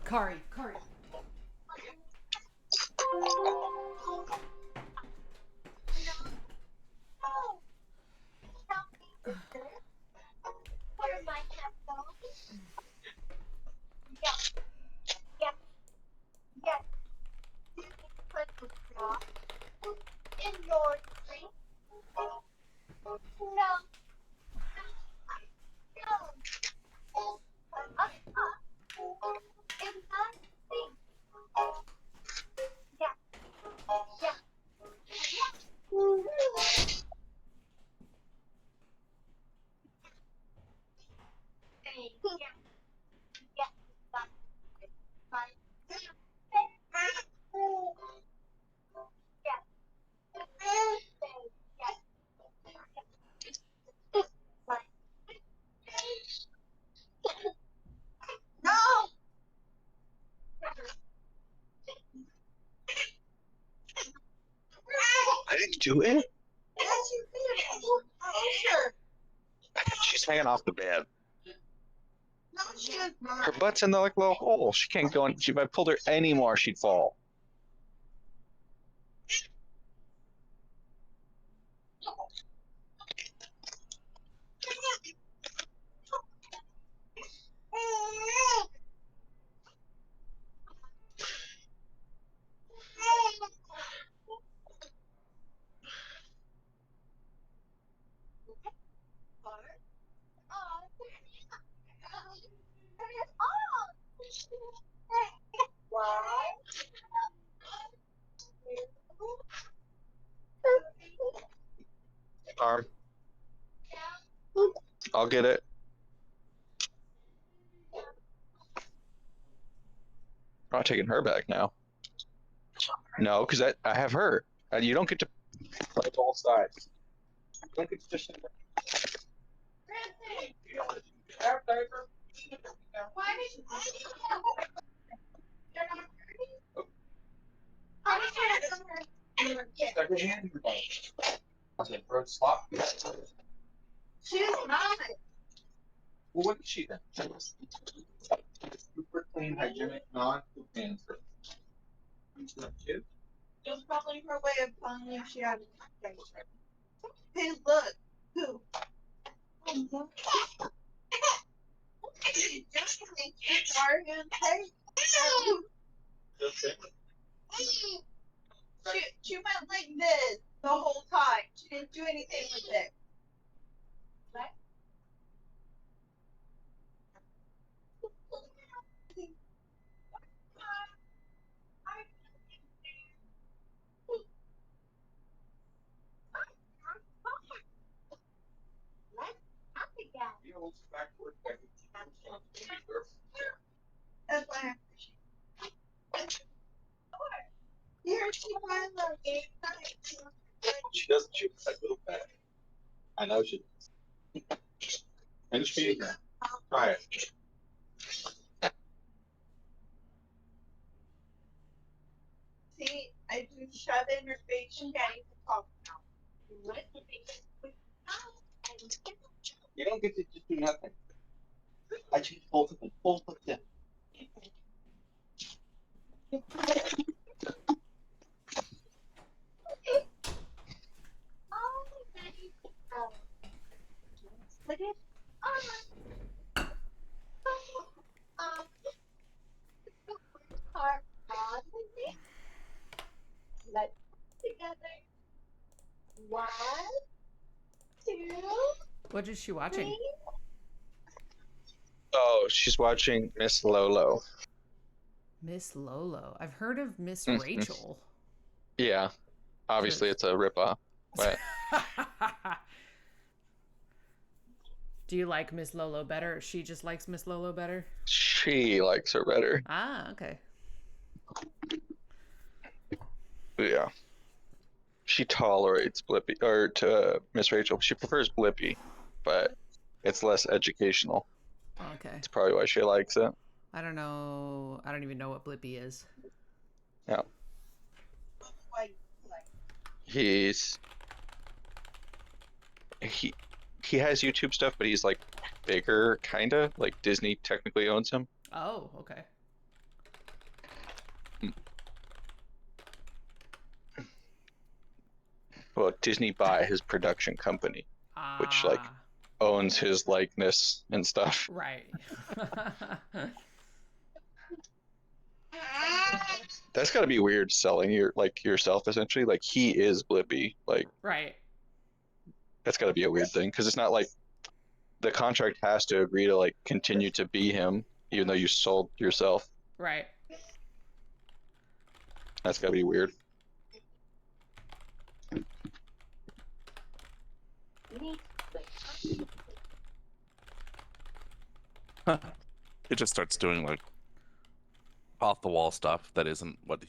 I didn't do it. She's hanging off the bed. Her butt's in the like little hole. She can't go in. If I pulled her anymore, she'd fall. Arm. I'll get it. I'm not taking her back now. No, because I have her. You don't get to play both sides. You don't get to just. She's not. Well, what is she then? Super clean, hygienic, non-poop answer. It was probably her way of telling you she had a Hey, look, who? Just make it Morgan. Hey, she went like this the whole time. She didn't do anything with it. Right? That's why I appreciate. Here she was. She doesn't shoot that little bad. I know she does. And she try it. See, I do shove in her face. She can't even talk now. You don't get to just do nothing. I choose both of them. Both of them. What is she watching? Oh, she's watching Miss Lolo. Miss Lolo. I've heard of Miss Mhm. Rachel. Yeah, obviously it's a ripoff, but Do you like Miss Lolo better? Or she just likes Miss Lolo better? she likes her better. Ah, okay. Yeah. She tolerates Blippi, or to Miss Rachel. She prefers Blippi, but it's less educational. Okay. It's probably why she likes it. I don't know. I don't even know what Blippi is. Yeah. He's he has YouTube stuff, but he's like bigger, kinda. Like Disney technically owns him. Oh, okay. Well, Disney bought his production company, which like Ah, owns his likeness and stuff. right. That's gotta be weird selling your like yourself essentially. Like he is Blippi. Like Right. that's gotta be a weird thing because it's not like the contract has to agree to like continue to be him even though you sold yourself. Right. That's gotta be weird. He just starts doing like off the wall stuff that isn't what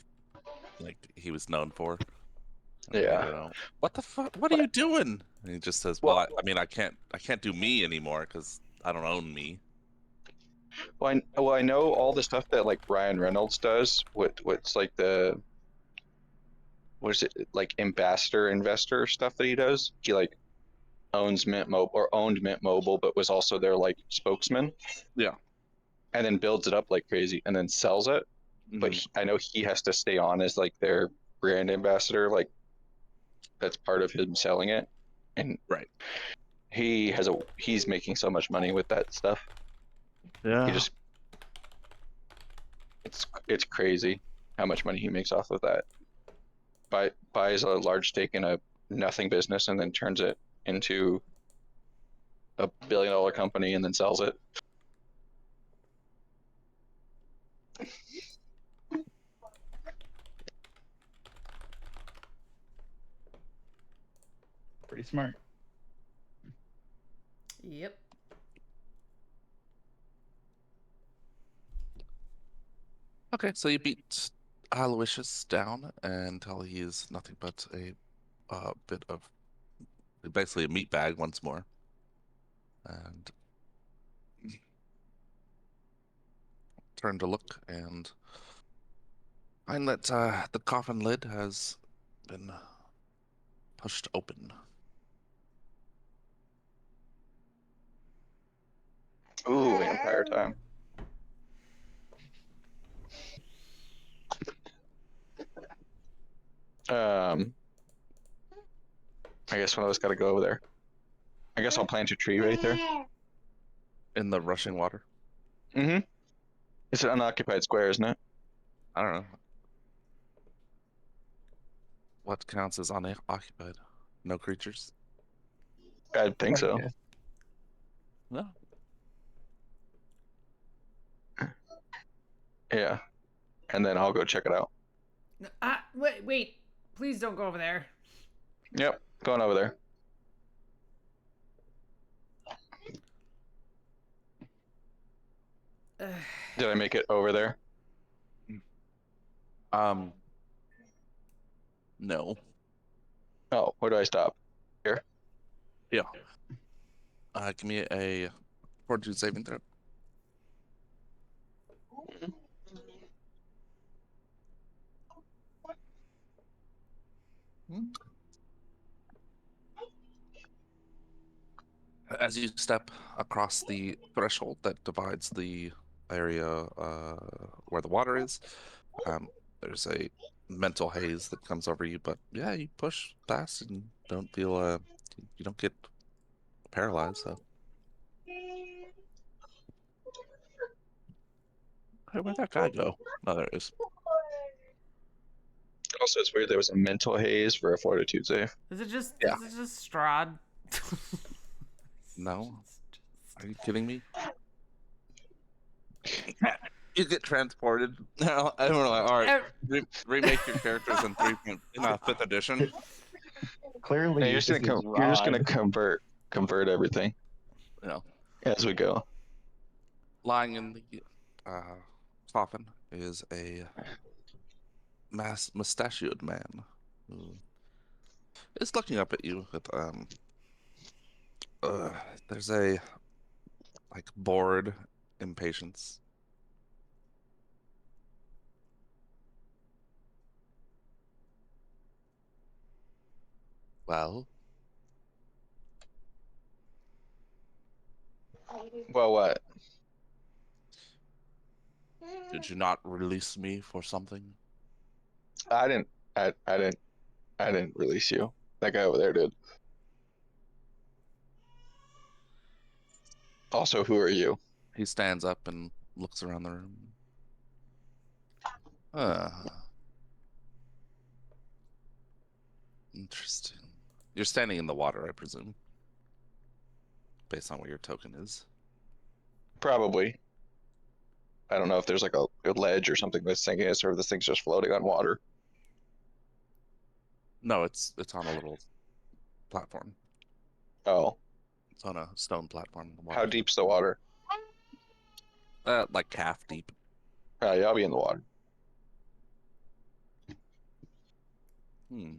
he was known for. Yeah. You know, what the fuck? What are you doing? And he just says, "Well, I mean, I can't do me anymore because I don't own me." Well, I know all the stuff that like Ryan Reynolds does. What's like what is it like ambassador investor stuff that he does? He like owns Mint Mobile or owned Mint Mobile, but was also their like spokesman. Yeah. And then builds it up like crazy and then sells it. But I know he has to stay on as like their brand ambassador. Like that's part of him selling it. And Right. he's making so much money with that stuff. Yeah. He just it's crazy how much money he makes off of that. Buys a large stake in a nothing business and then turns it into a $1 billion company and then sells it. Pretty smart. Yep. Okay, so you beat Aloysius down until he is nothing but a bit of basically a meat bag once more, and turn to look and find that the coffin lid has been pushed open. Ooh, vampire time. I guess one of us got to go over there. I guess I'll plant a tree right there. In the rushing water. Mm-hmm. It's an unoccupied square, isn't it? I don't know. What counts as unoccupied? No creatures? I think so. Yeah. No. Yeah. And then I'll go check it out. Wait. Please don't go over there. Yep, going over there. Did I make it over there? No. Oh, where do I stop? Here? Yeah. Give me a fortitude saving throw. As you step across the threshold that divides the area where the water is, There's a mental haze that comes over you, but yeah, you push past and don't feel you don't get paralyzed. So, hey, where'd that guy go? No, there it is. Also, it's weird there was a mental haze for a fortitude save. Is it just Yeah. is it just Strahd? No, are you kidding me? You get transported. No, I don't know. All right, remake your characters in 5th edition. Clearly, Yeah, you're this is you're just gonna Rod. convert everything You know, as we go. lying in the coffin is a mustachioed man who is looking up at you with uh, there's a like bored impatience. Well, Well, what? did you not release me for something? I didn't. I didn't release you. That guy over there did. Also, who are you? He stands up and looks around the room. Interesting. You're standing in the water, I presume, based on where your token is. Probably. I don't know if there's like a ledge or something that's sinking us, or if this thing's just floating on water. No, it's on a little platform. Oh, It's on a stone platform in the how water. deep's the water? Like calf deep. Yeah, I'll be in the water. Hmm.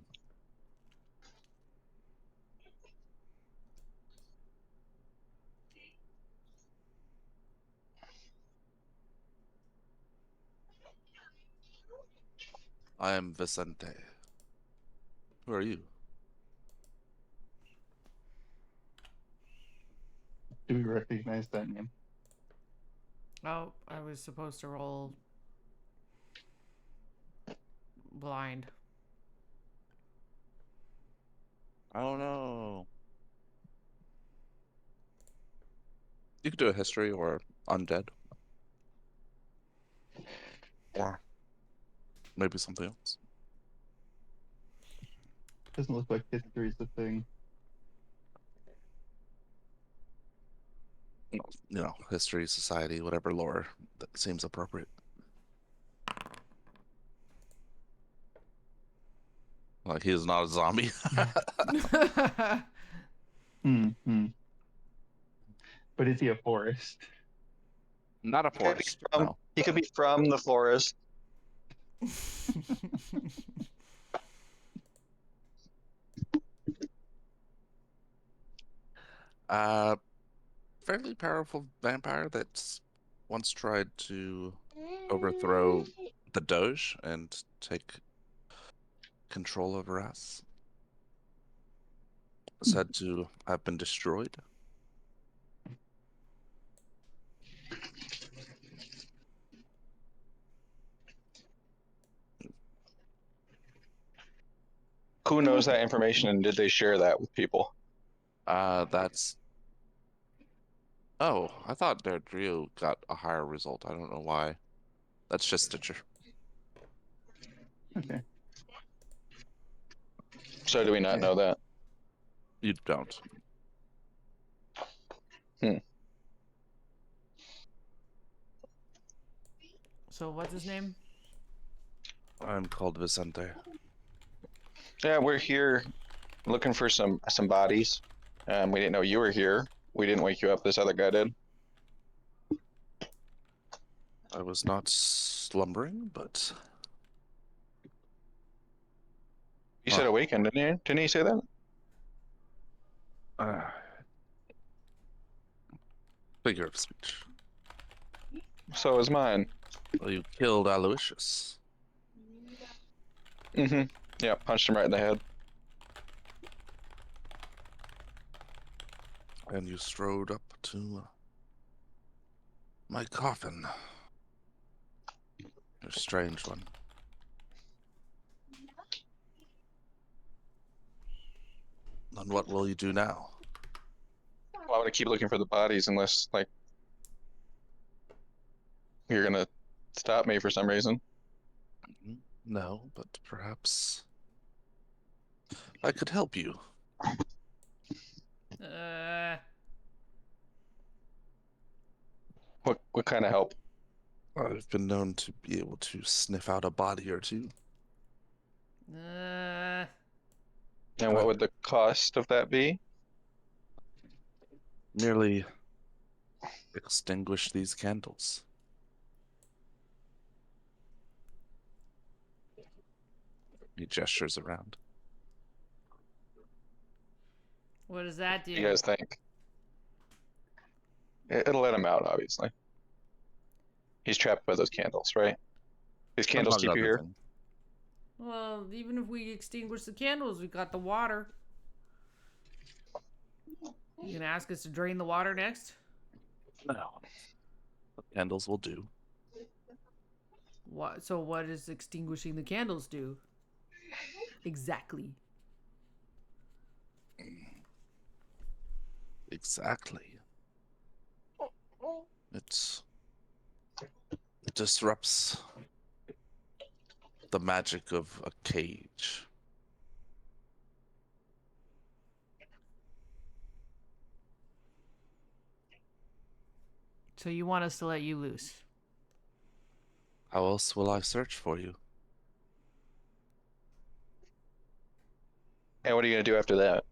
I am Vicente. Who are you? Do we recognize that name? Oh, I was supposed to roll blind. I don't know. You could do a history or undead. Or maybe something else. Doesn't look like history's a thing. You know, history, society, whatever lore that seems appropriate. Like he is not a zombie. Hmm. But is he a forest? Not a Could be forest. from- No. He could be from the forest. Fairly powerful vampire that's once tried to overthrow the Doge and take control of Verase. Said to have been destroyed. Who knows that information, and did they share that with people? That's. Oh, I thought Derdrio got a higher result. I don't know why. That's just Stitcher. Okay. So do we not Okay. know that? You don't. So what's his name? I'm called Vicente. Yeah, we're here looking for some bodies. We didn't know you were here. We didn't wake you up. This other guy did. I was not slumbering, but You said awakened, didn't you? Didn't he say that? uh, figure of speech. So is mine. Well, you killed Aloysius. Mm-hmm. Yeah, punched him right in the head. And you strode up to my coffin. A strange one. Then what will you do now? Well, I'm gonna keep looking for the bodies unless, like, you're gonna stop me for some reason. No, but perhaps I could help you. What kind of help? I've been known to be able to sniff out a body or two. And what would the cost of that be? Merely extinguish these candles. He gestures around. What does that do? What do you guys think? It'll let him out, obviously. He's trapped by those candles, right? These candles Among keep you other here? things. Well, even if we extinguish the candles, we got the water. You gonna ask us to drain the water next? No. The candles will do. What? So what does extinguishing the candles do? Exactly. Exactly. It disrupts the magic of a cage. So you want us to let you loose? How else will I search for you? And what are you gonna do after that?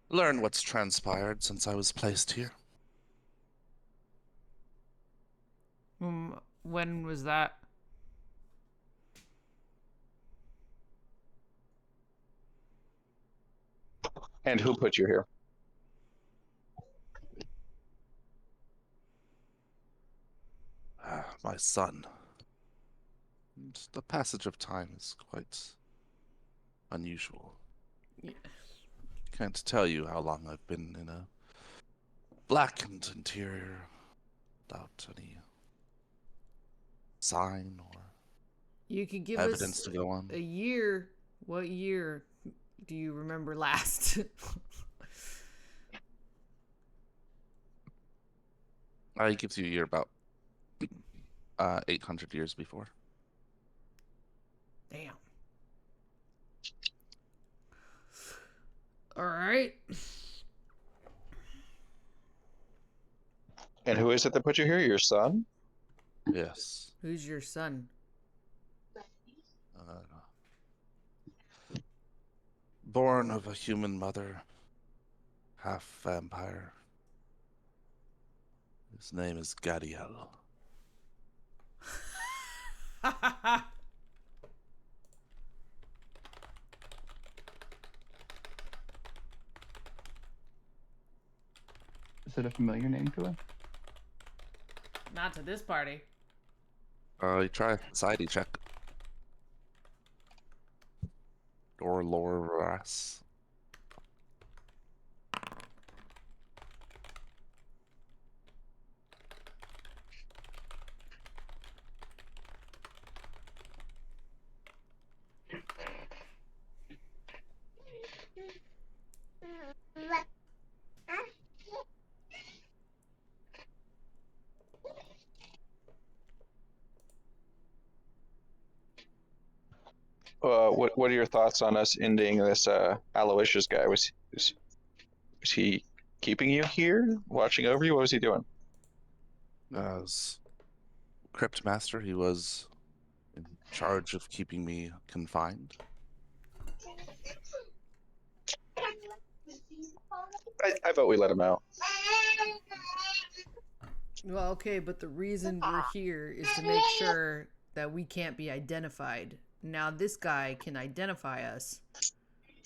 Learn what's transpired since I was placed here. When was that? And who put you here? My son. And the passage of time is quite unusual. Yeah. Can't tell you how long I've been in a blackened interior without any sign or You could give evidence us to go on. a year. What year do you remember last? He gives you a year about 800 years before. Damn. All right. And who is it that put you here? Your son? Yes. Who's your son? Born of a human mother, half vampire. His name is Gadiel. Is it a familiar name to us? Not to this party. You try a society check. Or lore Verase. What are your thoughts on us ending this Aloysius guy? Was he keeping you here, watching over you? What was he doing? As Crypt Master, he was in charge of keeping me confined. I vote we let him out. Well, okay, but the reason we're here is to make sure that we can't be identified. Now, this guy can identify us.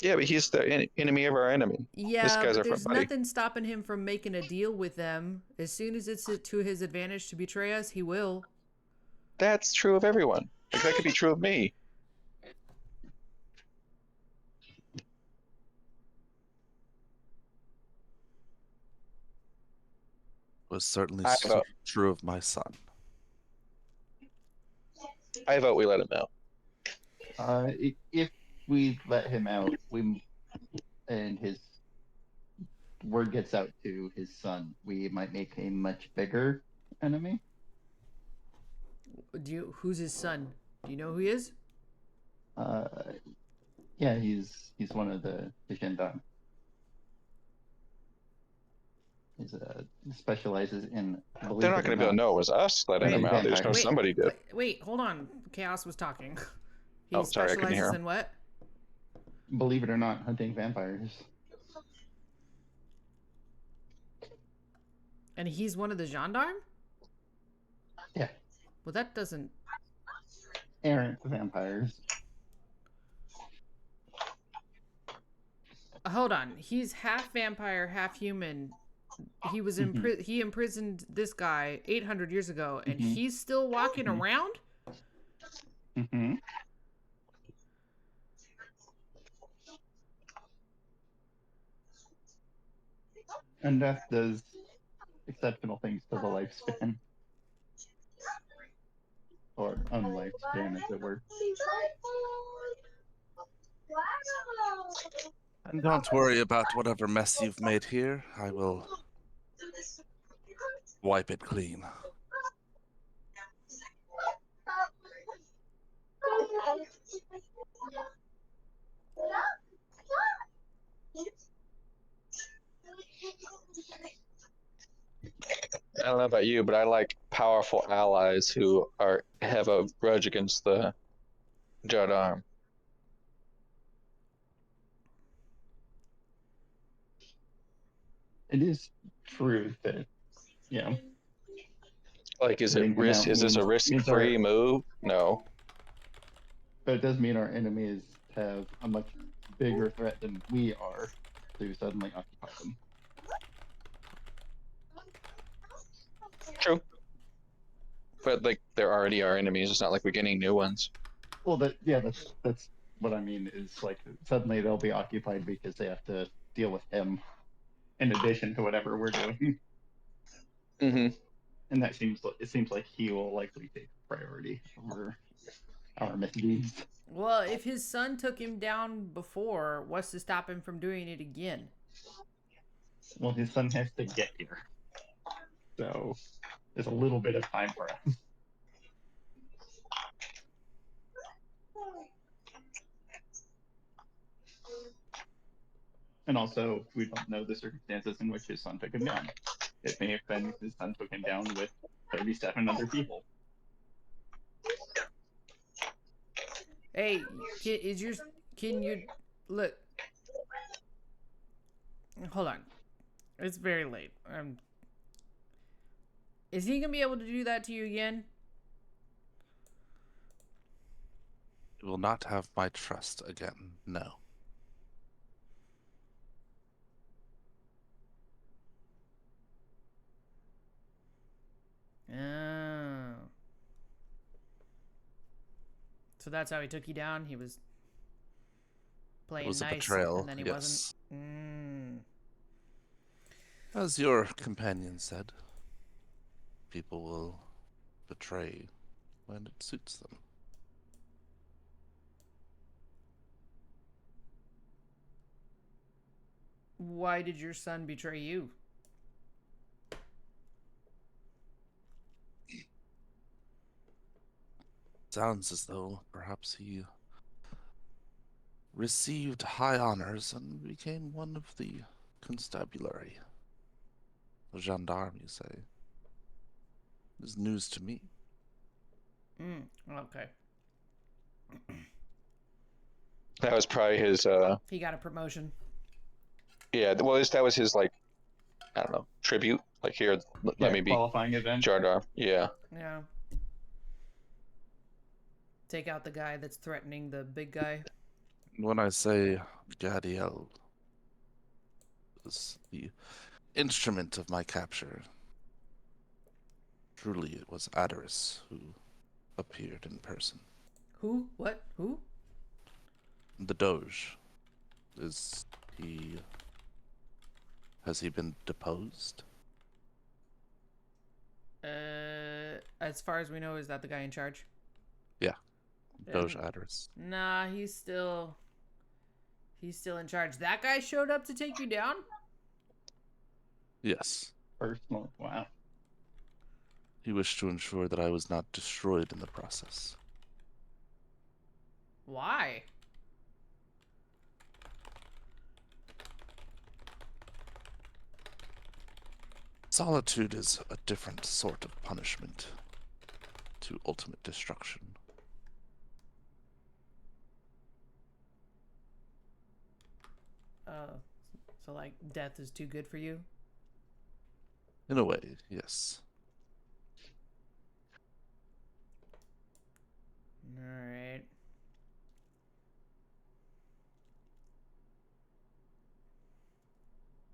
Yeah, but he's the enemy of our enemy. This Yeah, guy's but our there's buddy. nothing stopping him from making a deal with them. As soon as it's to his advantage to betray us, he will. That's true of everyone. Like, that could be true of me. Was certainly I vote. true of my son. I vote we let him out. If we let him out, and his word gets out to his son, we might make a much bigger enemy. Who's his son? Do you know who he is? Uh, yeah, he's one of the Gendarme. He's specializes in. They're not going to be able to know it was us letting Wait, him out. They just know vampires. somebody did. Wait, hold on. Chaos was talking. He Oh, sorry, I couldn't hear specializes him. in what? Believe it or not, hunting vampires. And he's one of the gendarme? Yeah, Well, that doesn't. errant vampires. Hold on. He's half vampire, half human. He was he imprisoned this guy 800 years ago, and he's still walking around? Mm-hmm. And death does exceptional things to the lifespan. Or unlifespan, as it were. And don't worry about whatever mess you've made here. I will wipe it clean. I don't know about you, but I like powerful allies who have a grudge against the Gendarme. It is true that, you know, Like, is letting him out this a means risk-free move? No. but it does mean our enemies have a much bigger threat than we are to suddenly occupy them. True. But like, they're already our enemies. It's not like we're getting new ones. Well, that's what I mean. Is like suddenly they'll be occupied because they have to deal with him, in addition to whatever we're doing. Mm-hmm. And it seems like he will likely take priority over our misdeeds. Well, if his son took him down before, what's to stop him from doing it again? Well, his son has to get here, so there's a little bit of time for us. And also, we don't know the circumstances in which his son took him down. It may have been his son took him down with 37 other people. Hey, can you look? Hold on, it's very late. Is he gonna be able to do that to you again? You will not have my trust again. No. Oh. So that's how he took you down. He was playing It was nice, a betrayal. and then he Yes. wasn't. As your companion said, people will betray when it suits them. Why did your son betray you? Sounds as though perhaps he received high honors and became one of the constabulary. The gendarme, you say? Is news to me. Okay. That was probably his. He got a promotion. Yeah. Well, that was his, like, I don't know, tribute. Like, here, let me be Qualifying event. Gendarme. Yeah. Yeah. Take out the guy that's threatening the big guy. When I say Gadiel was the instrument of my capture, truly it was Adaris who appeared in person. Who? What? Who? The Doge. Has he been deposed? As far as we know, is that the guy in charge? Yeah. Doge And- address. Nah, he's still in charge. That guy showed up to take you down? Yes. Personal. Wow. He wished to ensure that I was not destroyed in the process. Why? Solitude is a different sort of punishment to ultimate destruction. So like death is too good for you? In a way, yes. Alright.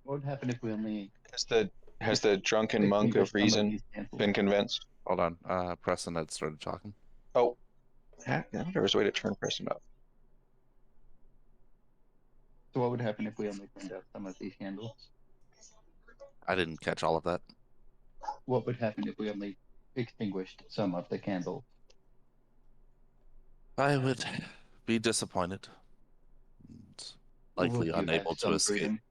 What would happen if we only Has the drunken monk of extinguished some reason these candles? been convinced? Hold on. Preston had started talking. Oh, heck, there was a way to turn Preston up. So what would happen if we only burned out some of these candles? I didn't catch all of that. What would happen if we only extinguished some of the candles? I would be disappointed. And likely Would you unable have to some escape. freedom?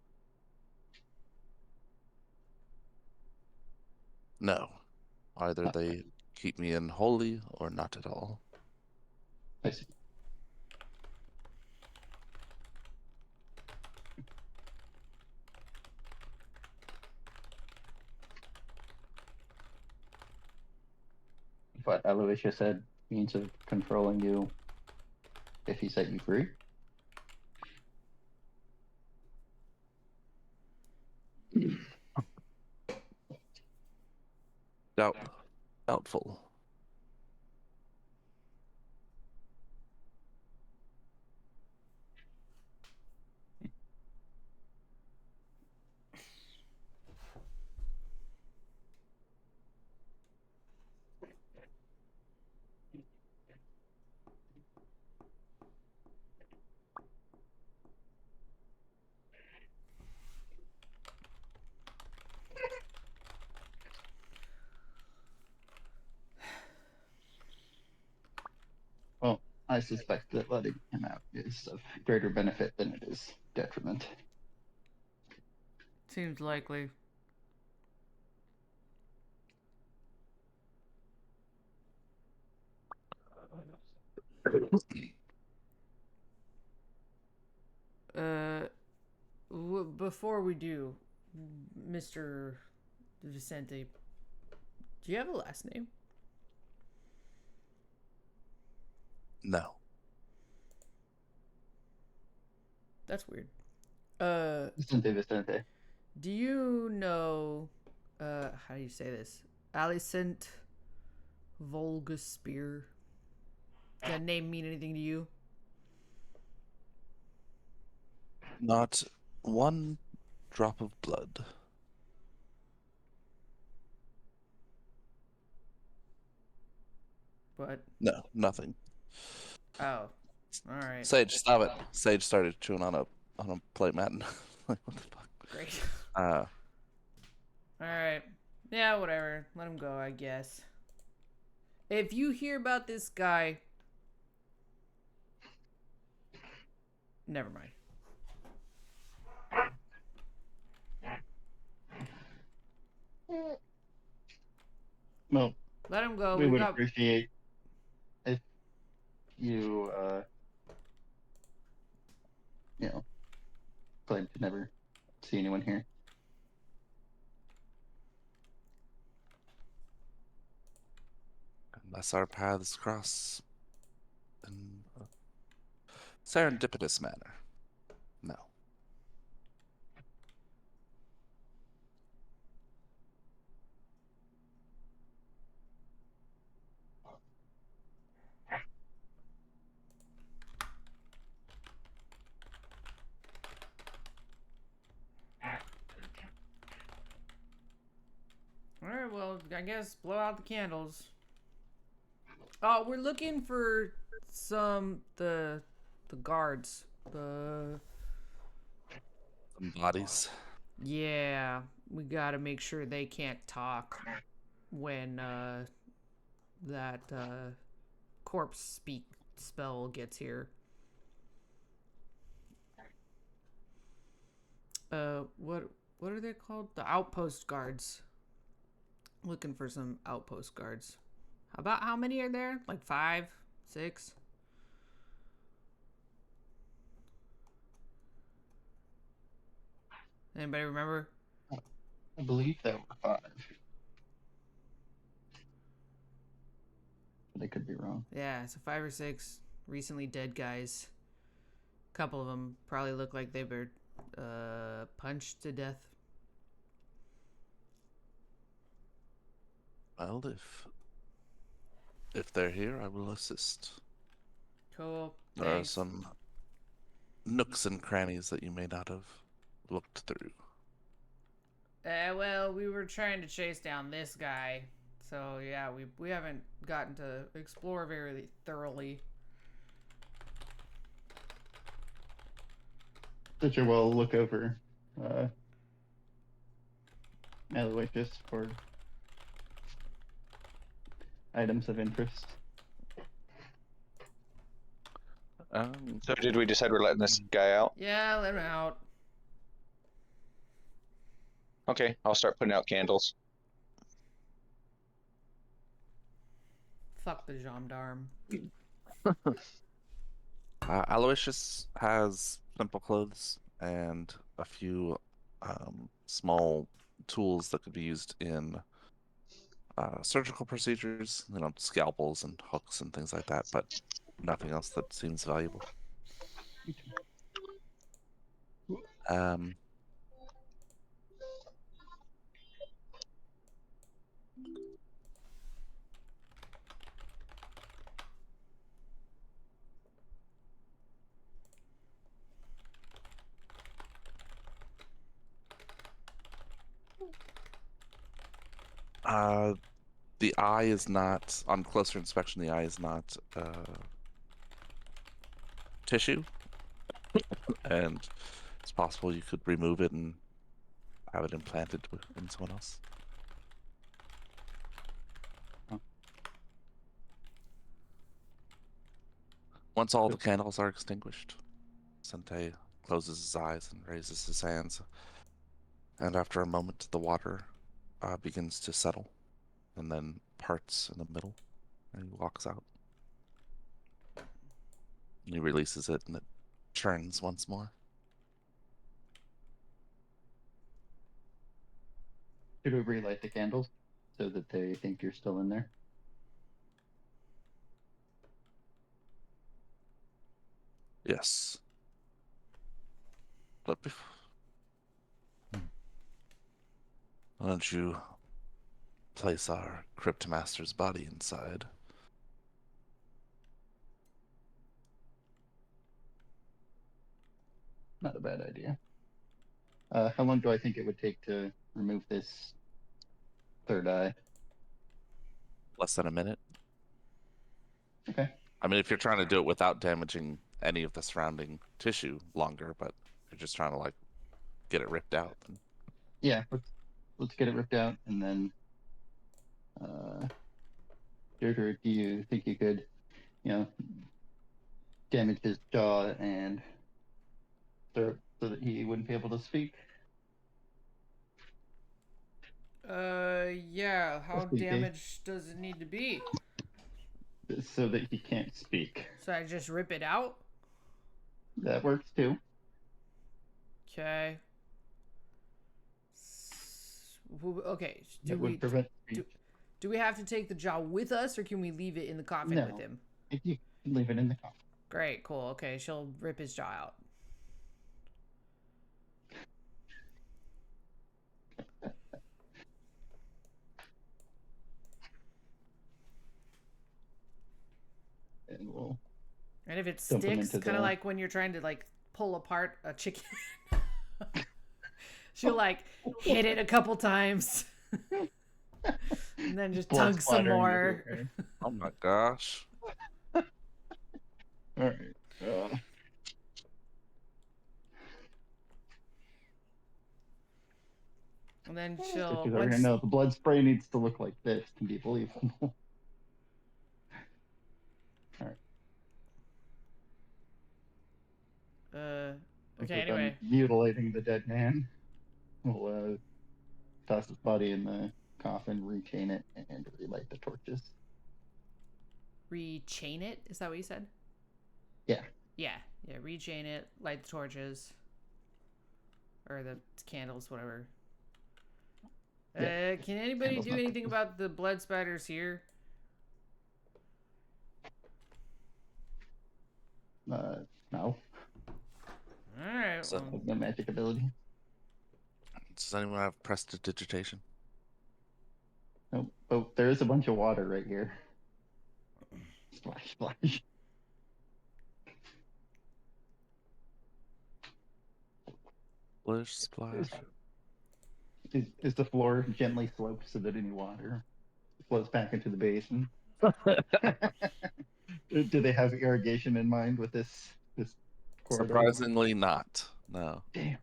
No. Either they keep me in wholly or not at all. I see. But Aloysia said means of controlling you if he set you free. Doubtful. Well, I suspect that letting him out is of greater benefit than it is detriment. Seems likely. Before we do, Mr. Vicente, do you have a last name? No. That's weird. Vicente. Do you know, how do you say this? Alicent Volgaspear. Does that name mean anything to you? Not one drop of blood. What? No, nothing. Oh, all right. Sage, stop it. Sage started chewing on a plate mat. And like, what the fuck? Great. Uh, All right. Yeah, whatever. Let him go, I guess. If you hear about this guy, never mind. Well, Let him go. we We would got. appreciate if you, claim to never see anyone here. unless our paths cross in a serendipitous manner. No. All right. Well, I guess blow out the candles. Oh, we're looking for the guards. Some bodies. Yeah, we gotta make sure they can't talk. when that corpse speak spell gets here. What are they called? The outpost guards. Looking for some outpost guards. About how many are there? Like 5, 6? Anybody remember? I believe there were 5. But I could be wrong. Yeah, so 5 or 6 recently dead guys. A couple of them probably look like they were punched to death. Well, if they're here, I will assist. Cool. There are Thanks. some nooks and crannies that you may not have looked through. Well, we were trying to chase down this guy. So, yeah, we haven't gotten to explore very thoroughly. Stitcher will look over Aloysius for items of interest. So did we decide we're letting this guy out? Yeah, let him out. Okay, I'll start putting out candles. Fuck the gendarme. Aloysius has simple clothes and a few small tools that could be used in surgical procedures, scalpels and hooks and things like that, but nothing else that seems valuable. The eye is not, on closer inspection, the eye is not tissue, and it's possible you could remove it and have it implanted in someone else. Once all the candles are extinguished, Sente closes his eyes and raises his hands, and after a moment the water begins to settle and then parts in the middle, and he walks out. He releases it and it churns once more. Should we relight the candles so that they think you're still in there? Yes. But why don't you place our Crypt Master's body inside? Not a bad idea. How long do I think it would take to remove this third eye? Less than a minute. Okay. I mean, if you're trying to do it without damaging any of the surrounding tissue, longer, but you're just trying to get it ripped out. Then... Yeah, let's get it ripped out, and then Joker, do you think you could, damage his jaw and throat so that he wouldn't be able to speak? Yeah, how Speaking. damaged does it need to be? So that he can't speak. So I just rip it out? That works too. Okay. Okay, That would prevent speech. do we have to take the jaw with us, or can we leave it in the coffin No. with him? If you can leave it in the coffin. Great, cool. Okay, she'll rip his jaw out. And if it dump him sticks, into kind of the- like when you're trying to pull apart a chicken, she'll hit it a couple times, and then just Blood tug some splattering more. everywhere. Oh my gosh. All right. And then fine. Chill. Because over here, no, the blood spray needs to look like this to be believable. Alright. Okay. Once we're Anyway, done mutilating the dead man, we'll toss his body in the coffin, rechain it, and relight the torches. rechain it. Is that what you said? Yeah. Yeah. Rechain it. Light the torches, or the candles, whatever. Yeah. Can anybody Candles, do not anything torches. about the blood spatters here? No. All right. So- I have no magic ability. Does anyone have prestidigitation? Nope. Oh, there is a bunch of water right here. Splash, splash. Splish, splash. Is the floor gently sloped so that any water flows back into the basin? Do they have irrigation in mind with this corridor? Surprisingly not. No. Damn.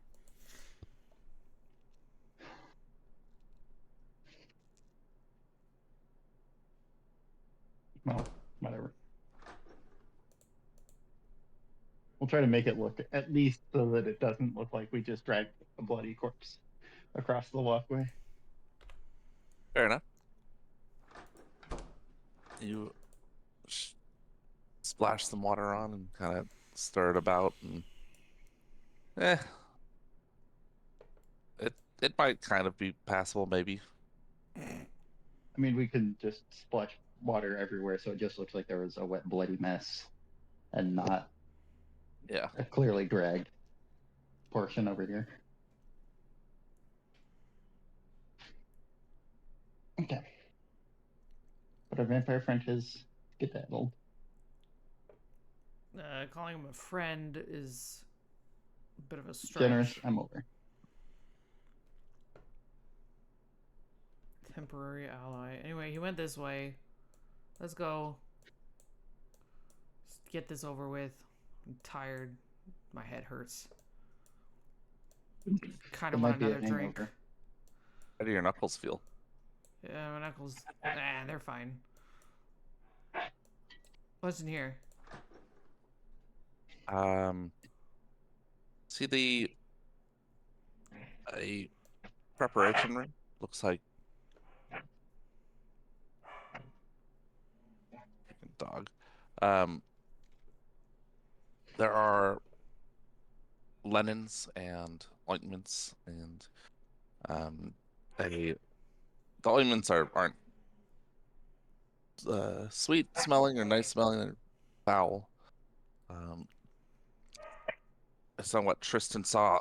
Well, whatever. We'll try to make it look at least so that it doesn't look like we just dragged a bloody corpse across the walkway. Fair enough. You splash some water on and kind of stir it about, and it might kind of be passable, maybe. I mean, we can just splash water everywhere so it just looks like there was a wet, bloody mess and not Yeah. a clearly dragged portion over here. Okay. But our vampire friend has skedaddled. Calling him a friend is a bit of a stretch. Generous, I'm over. Temporary ally. Anyway, he went this way. Let's go. Let's get this over with. I'm tired. My head hurts. Kind It of might want be a another drink. hangover. How do your knuckles feel? Yeah, my knuckles. They're fine. What's in here? See a preparation room. Looks like freaking dog. There are linens and ointments, and the ointments aren't sweet smelling or nice smelling. They're foul. It's not what Tristan saw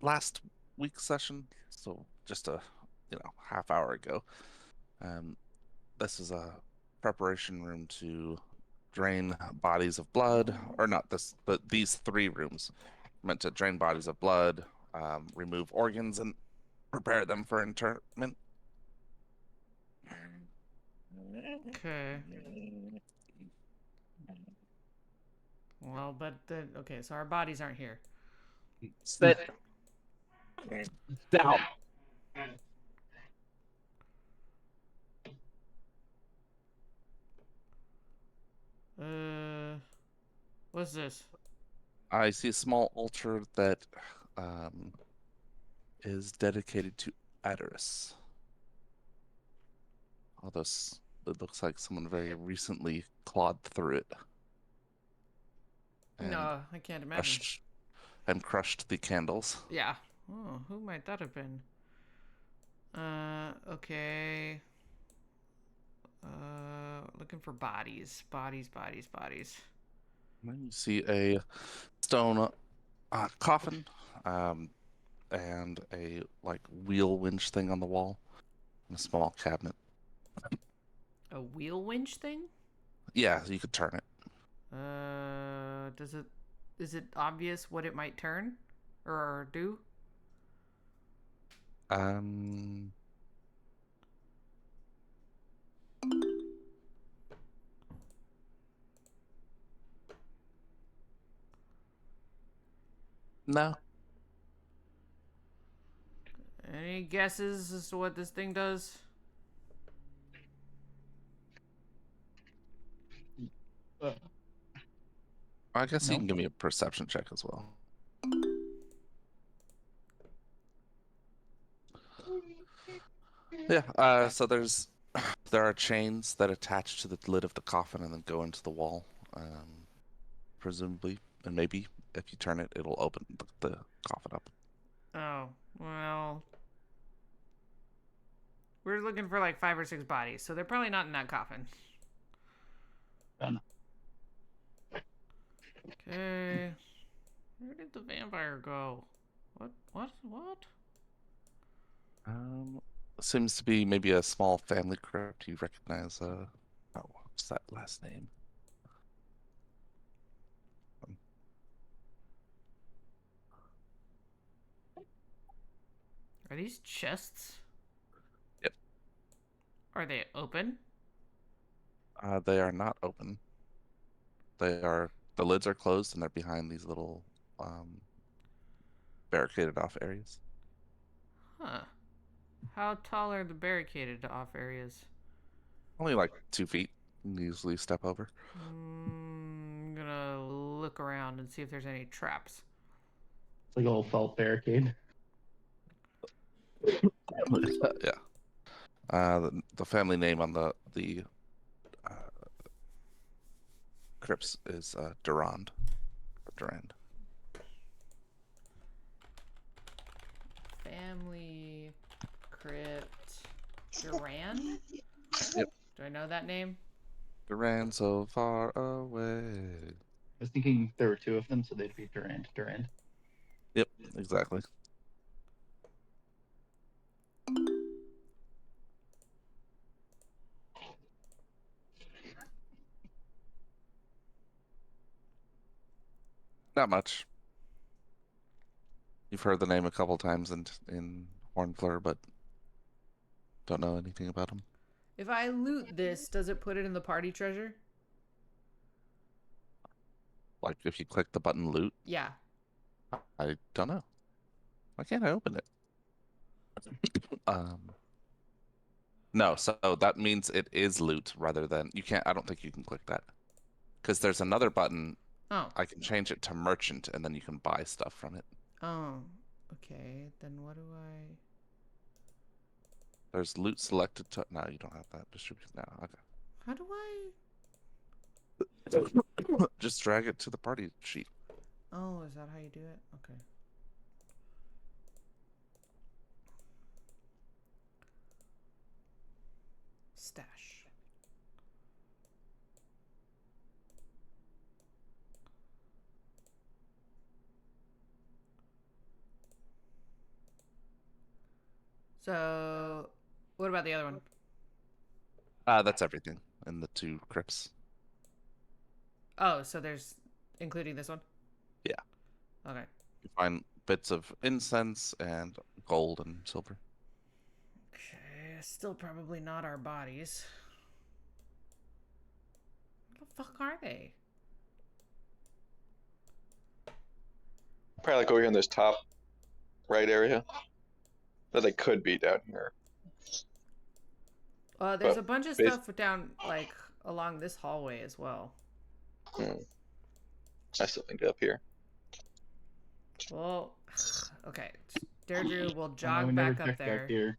last week's session, so just a half hour ago. This is a preparation room to drain bodies of blood, or not this, but these 3 rooms meant to drain bodies of blood, remove organs, and prepare them for interment. Okay. Well, but okay, so our bodies aren't here. Sit down. What's this? I see a small altar that is dedicated to Adoris. Although it looks like someone very recently clawed through it. And No, I can't imagine. crushed the candles. Yeah. Oh, who might that have been? Okay. Looking for bodies. Bodies. And then you see a stone coffin, and a wheel winch thing on the wall, and a small cabinet. A wheel winch thing? Yeah, you could turn it. Is it obvious what it might turn or do? No. Any guesses as to what this thing does? Uh, I guess you No. can give me a perception check as well. Yeah. So there are chains that attach to the lid of the coffin and then go into the wall, presumably, and maybe if you turn it, it'll open the coffin up. Oh, well. We're looking for like 5 or 6 bodies, so they're probably not in that coffin. Done. Okay. Where did the vampire go? What? Seems to be maybe a small family crypt. You recognize what's that last name? Are these chests? Yep. Are they open? They are not open. The lids are closed and they're behind these little barricaded off areas. Huh. How tall are the barricaded off areas? Only like 2 feet. You can easily step over. I'm gonna look around and see if there's any traps. It's like a little felt barricade. Yeah. The family name on the uh, crypts is Durand. Or Durand. Family crypt. Duran? Yep. Do I know that name? Durand so far away. I was thinking there were 2 of them, so they'd be Durand. Yep, exactly. Not much. You've heard the name a couple times in Hornfleur, but don't know anything about him. If I loot this, does it put it in the party treasure? Like if you click the button loot, Yeah. I don't know. Why can't I open it? No, so that means it is loot rather than you can't. I don't think you can click that because there's another button. Oh. I can change it to merchant and then you can buy stuff from it. Oh. Okay. Then what do I? There's loot selected to. No, you don't have that distributed now. Okay. How do I? Just drag it to the party sheet. Oh, is that how you do it? Okay. Stash. So, what about the other one? That's everything in the 2 crypts. Oh, so there's including this one? Yeah. Okay. You find bits of incense and gold and silver. Okay, still probably not our bodies. What the fuck are they? Probably like over here in this top right area. But they could be down here. There's But a bunch of bas- stuff down, like, along this hallway as well. I still think up here. Well, okay. Deirdre will We jog never back up checked out there. here.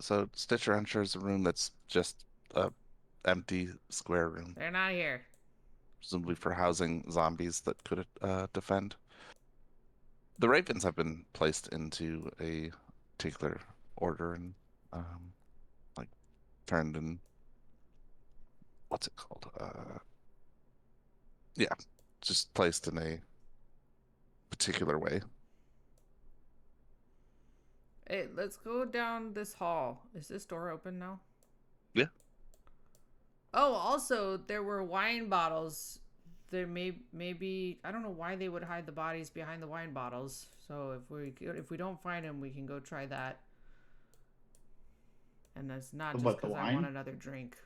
So Stitcher ensures a room that's just a empty square room, They're not here. presumably for housing zombies that could defend. The ravens have been placed into a particular order and like turned in what's it called? Yeah, just placed in a particular way. Hey, let's go down this hall. Is this door open now? Yeah. Oh, also, there were wine bottles. There maybe I don't know why they would hide the bodies behind the wine bottles. So if we don't find them, we can go try that. And that's not just What, the because I want wine? another drink.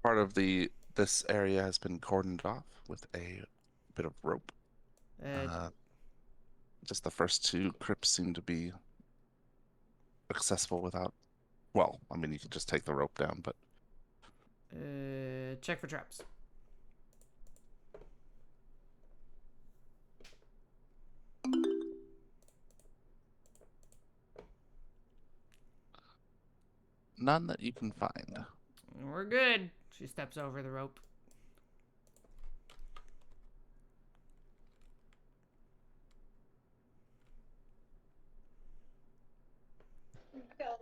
Part of this area has been cordoned off with a bit of rope. Just the first two crypts seem to be accessible without. Well, I mean, you could just take the rope down, but check for traps. none that you can find. We're good. She steps over the rope.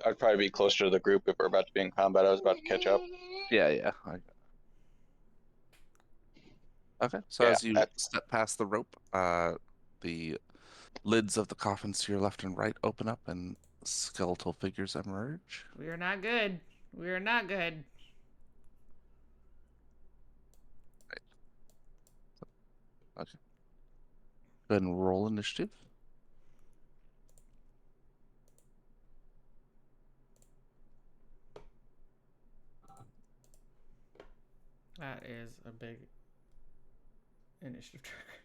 I'd probably be closer to the group if we're about to be in combat. I was about to catch up. Yeah. Okay, so Yeah, as you that's- step past the rope, the lids of the coffins to your left and right open up, and skeletal figures emerge. We are not good. We are not good. Okay. Go ahead and roll initiative. That is a big initiative tracker.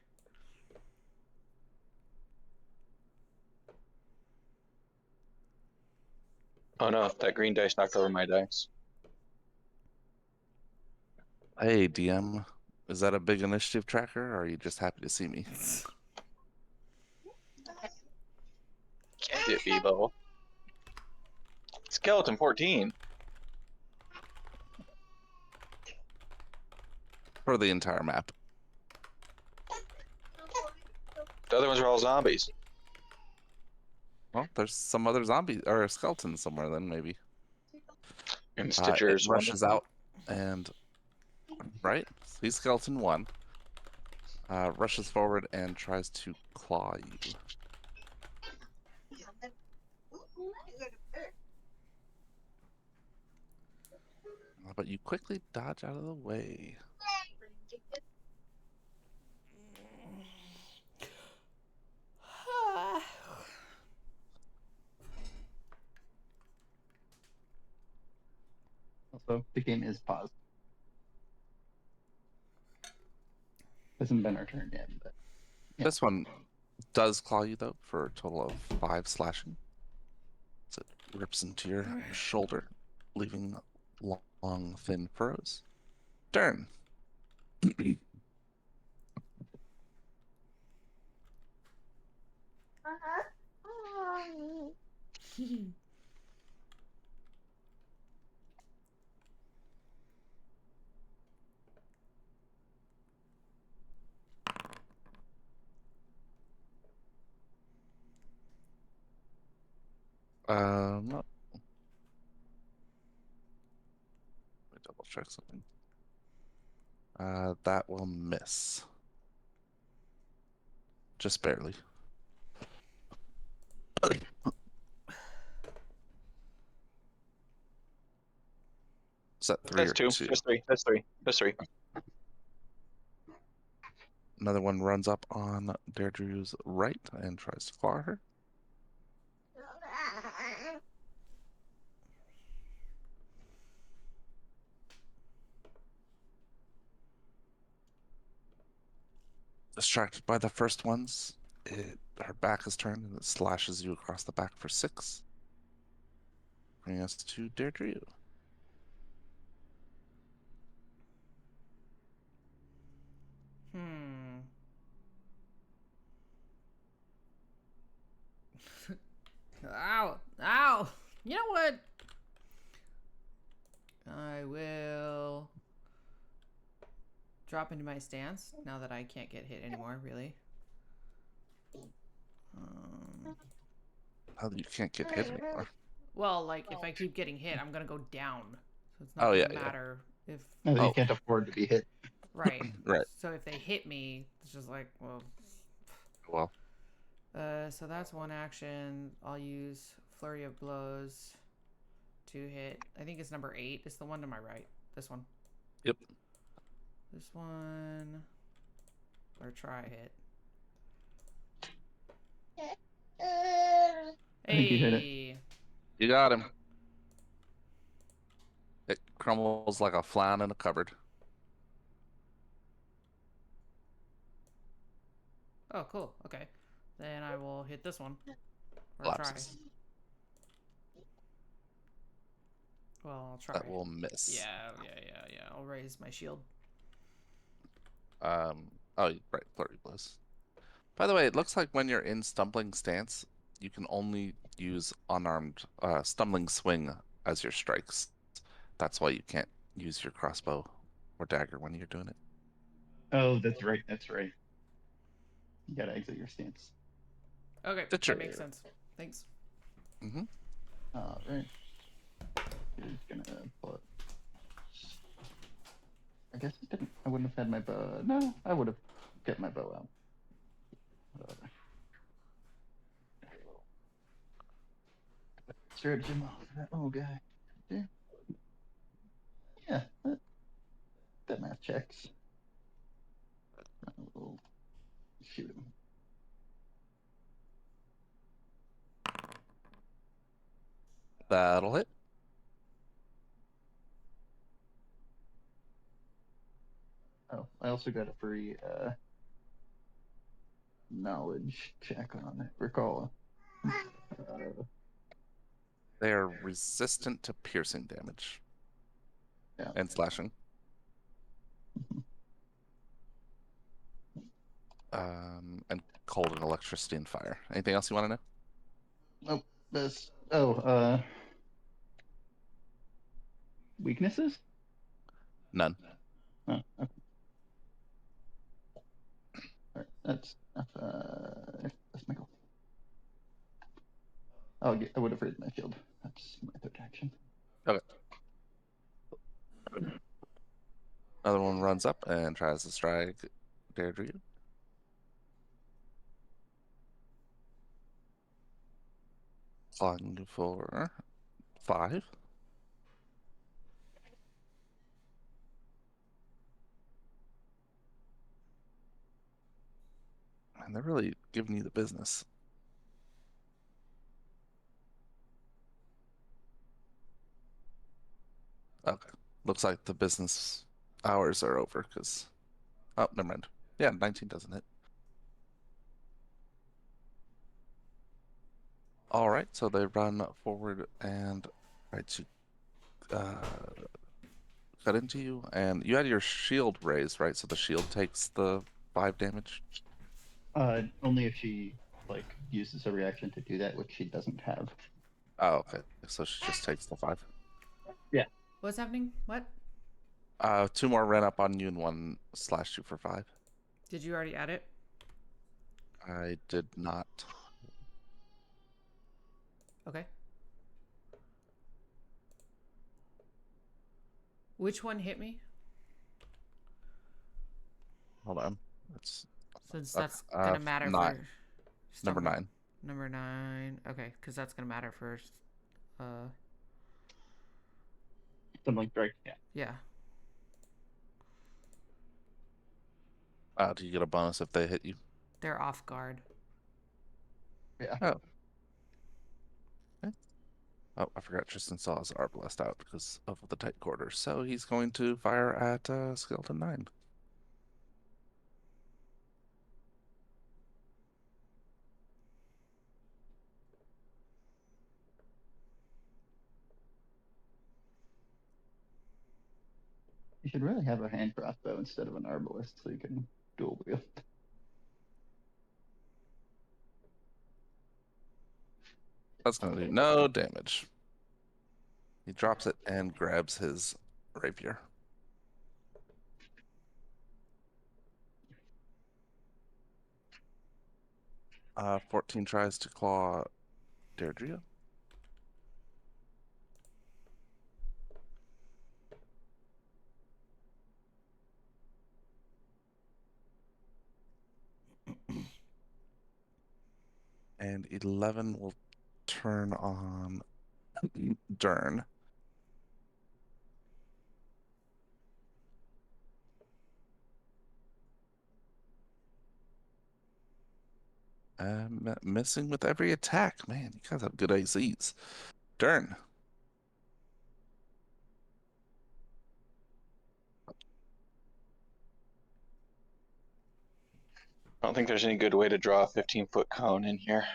Oh no, that green dice knocked over my dice. Hey, DM, is that a big initiative tracker, or are you just happy to see me? Can't be at B level. Skeleton 14. For the entire map. The other ones are all zombies. Well, there's some other zombie or skeleton somewhere then, maybe. And It Stitcher's rushes out and right, see skeleton 1. Rushes forward and tries to claw you. But you quickly dodge out of the way. Also, the game is paused. Hasn't been our turn yet, but yeah. This one does claw you though for a total of 5 slashing. So it rips into your shoulder, leaving long, thin furrows. Turn. No. Let me double check something. That will miss. Just barely. Is that 3 That's or 2. 2? That's 3. That's 3. That's 3. Another one runs up on Deirdre's right and tries to claw her. Distracted by the first ones, her back is turned and it slashes you across the back for 6. Bringing us to Deirdre. Ow! Ow! You know what? I will drop into my stance now that I can't get hit anymore, really. How you can't get hit anymore. Well, like, if I keep getting hit, I'm gonna go down. So it's not Oh, gonna yeah. matter if... No, Oh. you can't afford to be hit. Right. Right. So if they hit me, it's just like, well... Well, So that's one action. I'll use Flurry of Blows to hit. I think it's number 8. It's the one to my right. This one. yep. This one. Or try hit. I think you hit it. Hey. You got him. It crumbles like a flan in a cupboard. Oh, cool. Okay. Then I will hit this one. Or Collapses. try. Well, I'll try. That will miss. Yeah. I'll raise my shield. Oh, right, flurry blows. By the way, it looks like when you're in stumbling stance, you can only use unarmed stumbling swing as your strikes. That's why you can't use your crossbow or dagger when you're doing it. Oh, that's right. That's right. You gotta exit your stance. Okay, Stitcher. that makes sense. Thanks. Mm-hmm. All right. He's gonna pull it. I guess I didn't. I wouldn't have had my bow. No, I would have kept my bow out. Stratagem off that little guy. Yeah, that math checks. I will shoot him. That'll hit. Oh, I also got a free knowledge check on it. Recall. They are resistant to piercing damage Yeah. and slashing. And cold and electricity and fire. Anything else you want to know? Nope. This. Weaknesses? None. Oh, okay. All right. That's my goal. I would have raised my shield. That's my third action. Okay. Another one runs up and tries to strike Deirdre. Clawing for 5. And they're really giving you the business. Okay. Looks like the business hours are over because. Oh, never mind. Yeah, 19 doesn't hit. All right, so they run forward and try to cut into you. And you had your shield raised, right? So the shield takes the 5 damage. Only if she uses a reaction to do that, which she doesn't have. Oh, okay. So she just takes the 5. Yeah. What's happening? What? 2 more ran up on you and 1 slashed you for 5. Did you already add it? I did not. Okay. Which one hit me? Hold on. It's Since okay. that's gonna matter 9. for Number 9. Number 9. Okay, because that's gonna matter for Something strike. Yeah. yeah. Do you get a bonus if they hit you? They're off guard. Yeah. Oh. Okay. Oh, I forgot Tristan saw his arbalest out because of the tight quarters. So he's going to fire at Skeleton 9. You should really have a hand crossbow instead of an arbalest so you can dual wield. That's going to do no damage. He drops it and grabs his rapier. 14 tries to claw Deirdre. And 11 will turn on Dern. Missing with every attack. Man, you guys have good ACs. Dern. I don't think there's any good way to draw a 15-foot cone in here.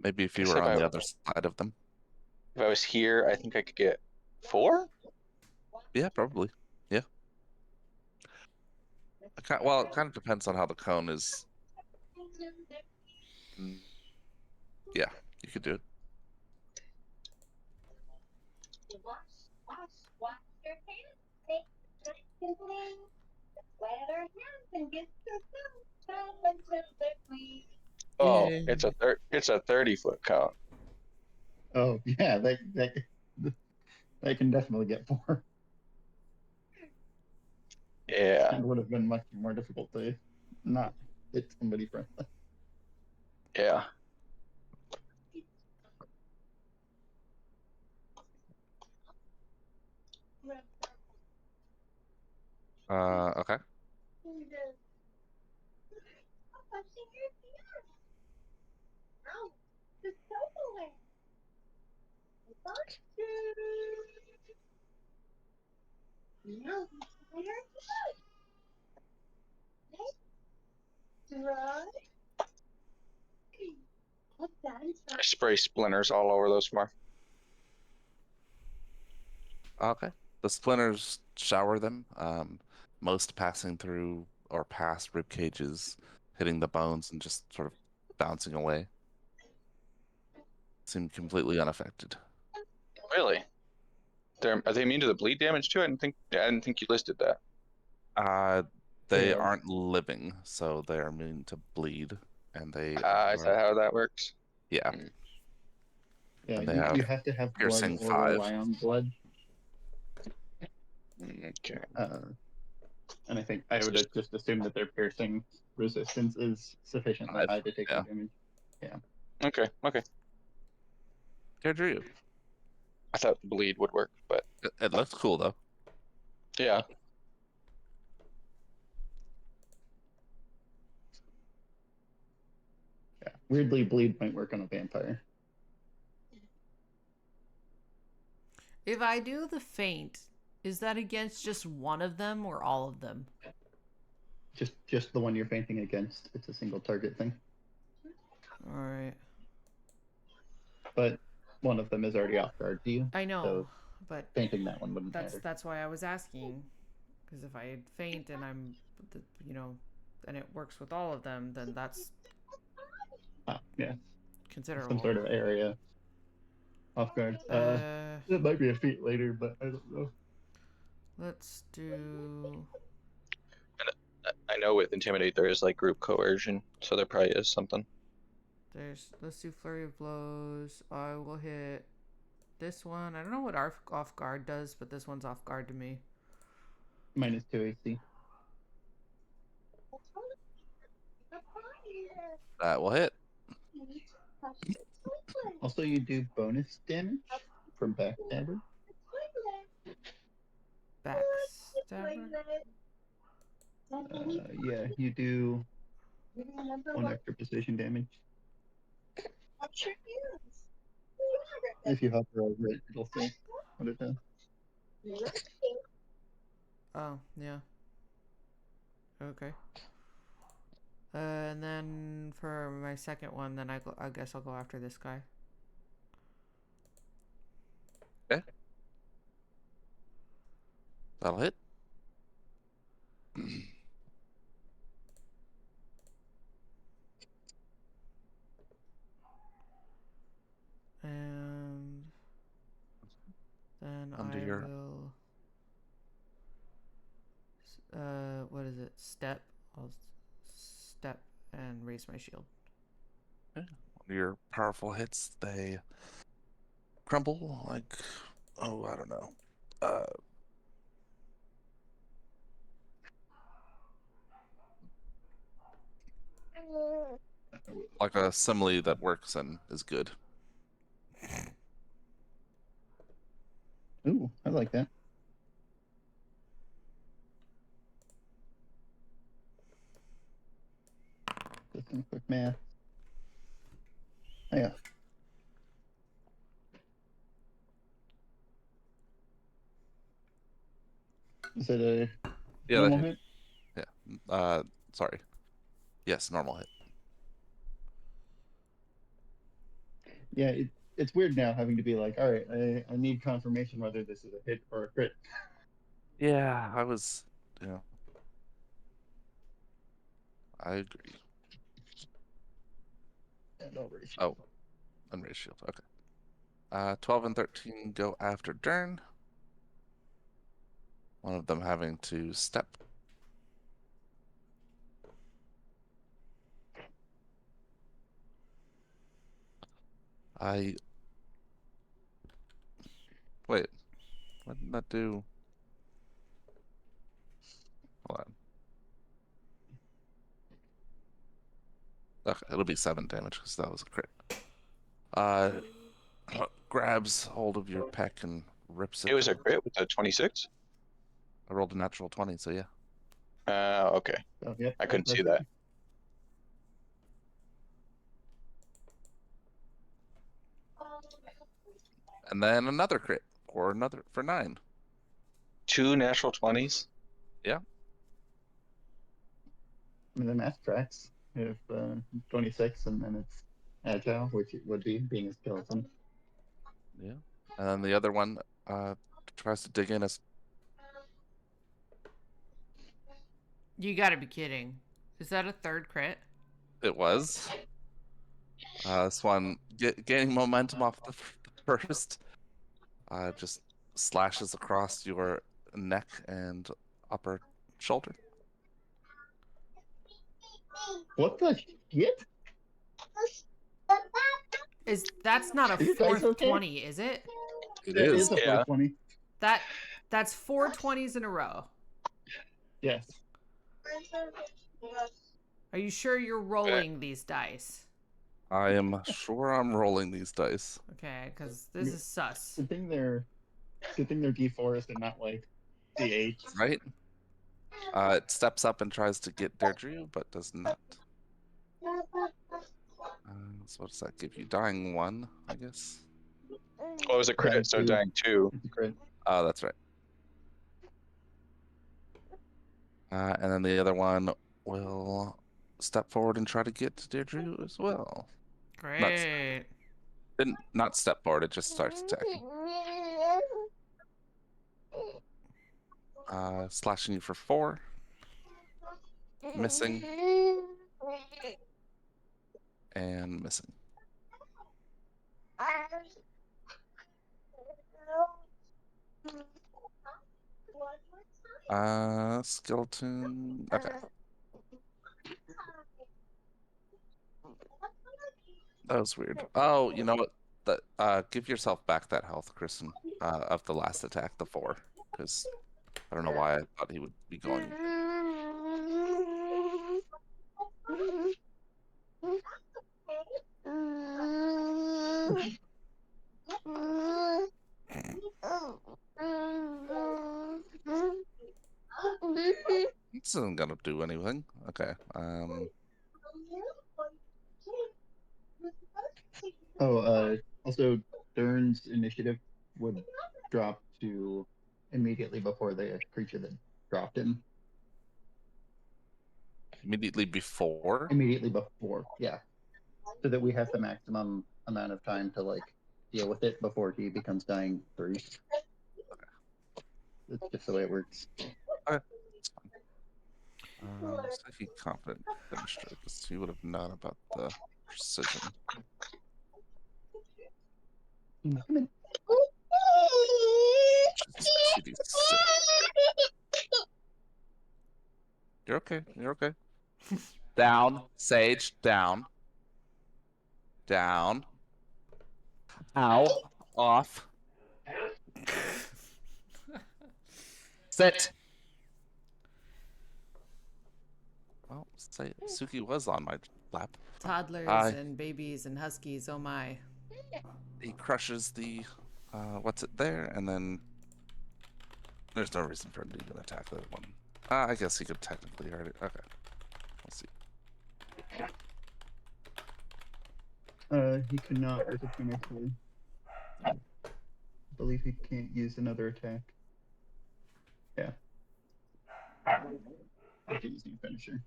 Maybe if you Guess were on the other side of them. If I was here, I think I could get 4. Yeah, probably. Yeah. Well, it kind of depends on how the cone is. Yeah, you could do it. Oh, Yay. it's a 30-foot cone. Oh yeah, they can definitely get 4. Yeah, It would have been much more difficult to not hit somebody from. yeah. Okay. I spray splinters all over those more. Okay. The splinters shower them, most passing through or past rib cages, hitting the bones and just sort of bouncing away. Seem completely unaffected. Really? Are they immune to the bleed damage too? I didn't think you listed that. They Yeah. aren't living, so they're immune to bleed, and they Is that how that works? yeah, Mm. Yeah, and they you have have to have blood piercing or 5. rely on blood. Okay. And I think I would just assume that their piercing resistance is sufficiently 5. high to take Yeah. the damage. Okay. Care drew. I thought bleed would work, but It looks cool though. yeah. Yeah. Weirdly, bleed might work on a vampire. If I do the feint, is that against just one of them or all of them? Just the one you're fainting against. It's a single target thing. All right. But one of them is already off guard to you. I know, So but fainting that one wouldn't matter. that's why I was asking, because if I faint and I'm, and it works with all of them, then that's Yeah. considerable. Some sort of area off guard. It might be a feat later, but I don't know. Let's do. I know with intimidate there is like group coercion, so there probably is something. Let's do flurry of blows. I will hit this one. I don't know what off guard does, but this one's off guard to me. -2 AC. That will hit. Also, you do bonus damage from backstabber. Backstabber. Yeah, you do 1 extra precision damage. If you hover over it, it'll say what it does. Oh yeah. Okay. And then for my second one, then I guess I'll go after this guy. Okay. That'll hit. And then Under I your will. What is it? Step. I'll step and raise my shield. under your powerful hits, they crumble like I don't know. Like a simile that works and is good. Ooh, I like that. Just some quick math. Oh, yeah. Is it a Yeah, Normal that hit. hit. Yeah. Sorry. Yes, normal hit. Yeah, it's weird now having to be like, all right, I need confirmation whether this is a hit or a crit. Yeah, I was. Yeah, I agree. And I'll raise Oh, unraised shield. Okay. 12 and 13 go after Dern. One of them having to step. I wait. What did that do? Hold on. Okay, it'll be 7 damage because that was a crit. Grabs hold of your peck and rips it. It was a crit with a 26. I rolled a natural 20, so yeah. Okay. So, yep, I couldn't see that's- that. And then another crit for 9. 2 natural 20s. I mean, the math tracks. If 26 and then it's agile, which it would be being a skeleton. Yeah. And then the other one tries to dig in as You gotta be kidding. Is that a third crit? it was. This one gaining momentum off the first. Just slashes across your neck and upper shoulder. What the shit? That's not a Are you guys fourth okay? 20, is it? It That is. is a Yeah. 420. That's 4 20s in a row. Yes. Are you sure you're rolling these dice? I am sure I'm rolling these dice. Okay, because this is sus. Good thing they're D4s and not like D8. Right? It steps up and tries to get Deirdre, but does not. So what does that give you? Dying 1, I guess. Oh, it was a crit, Dying so 2. dying 2. It's a crit. Oh, that's right. And then the other one will step forward and try to get to Deirdre as well. Great. Didn't not step forward, it just starts attacking. Slashing you for 4. Missing. And missing. Skeleton. Okay. That was weird. Oh, you know what? Give yourself back that health, Kristen, of the last attack, the 4. Because I don't know why I thought he would be going. This isn't gonna do anything. Okay. Also, Dern's initiative would drop to immediately before the creature that dropped him. Immediately before. Immediately before, yeah. So that we have the maximum amount of time to like deal with it before he becomes dying 3. That's just the way it works. Okay. It's fine. Psychic confident demonstrator, because he would have known about the precision. Come in. Jesus, 2d6. You're okay. You're okay. Down, Sage. Down. Down. Ow. Off. Sit. Well, Suki was on my lap. Toddlers and babies and huskies, oh my. He crushes the what's it there, and then there's no reason for him to even attack that one. I guess he could technically hurt it. Okay. Let's see. He cannot with a actually. I believe he can't use another attack. Yeah. I can use new finisher.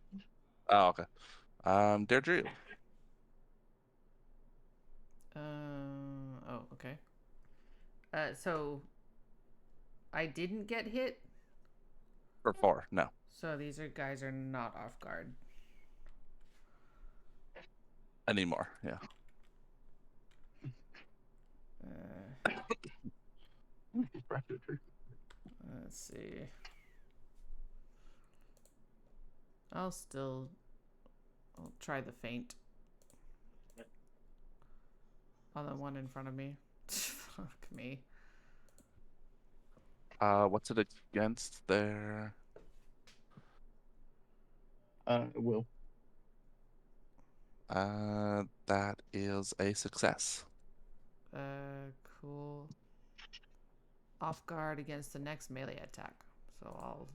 Oh, okay. Deirdre. Oh, okay. So I didn't get hit. For 4, no. So these guys are not off guard. Anymore, yeah. Let's see. I'll try the feint on the one in front of me. Fuck me. What's it against there? Will. That is a success. Cool. Off guard against the next melee attack. So I'll.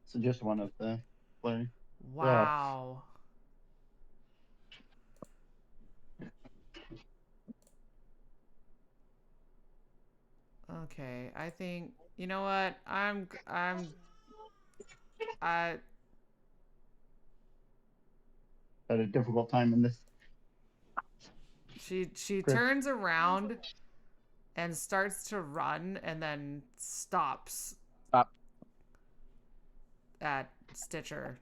So just one of the flurry. Wow. Okay, I think you know what I Had a difficult time in this. she Chris. turns around and starts to run and then stops Stop. at Stitcher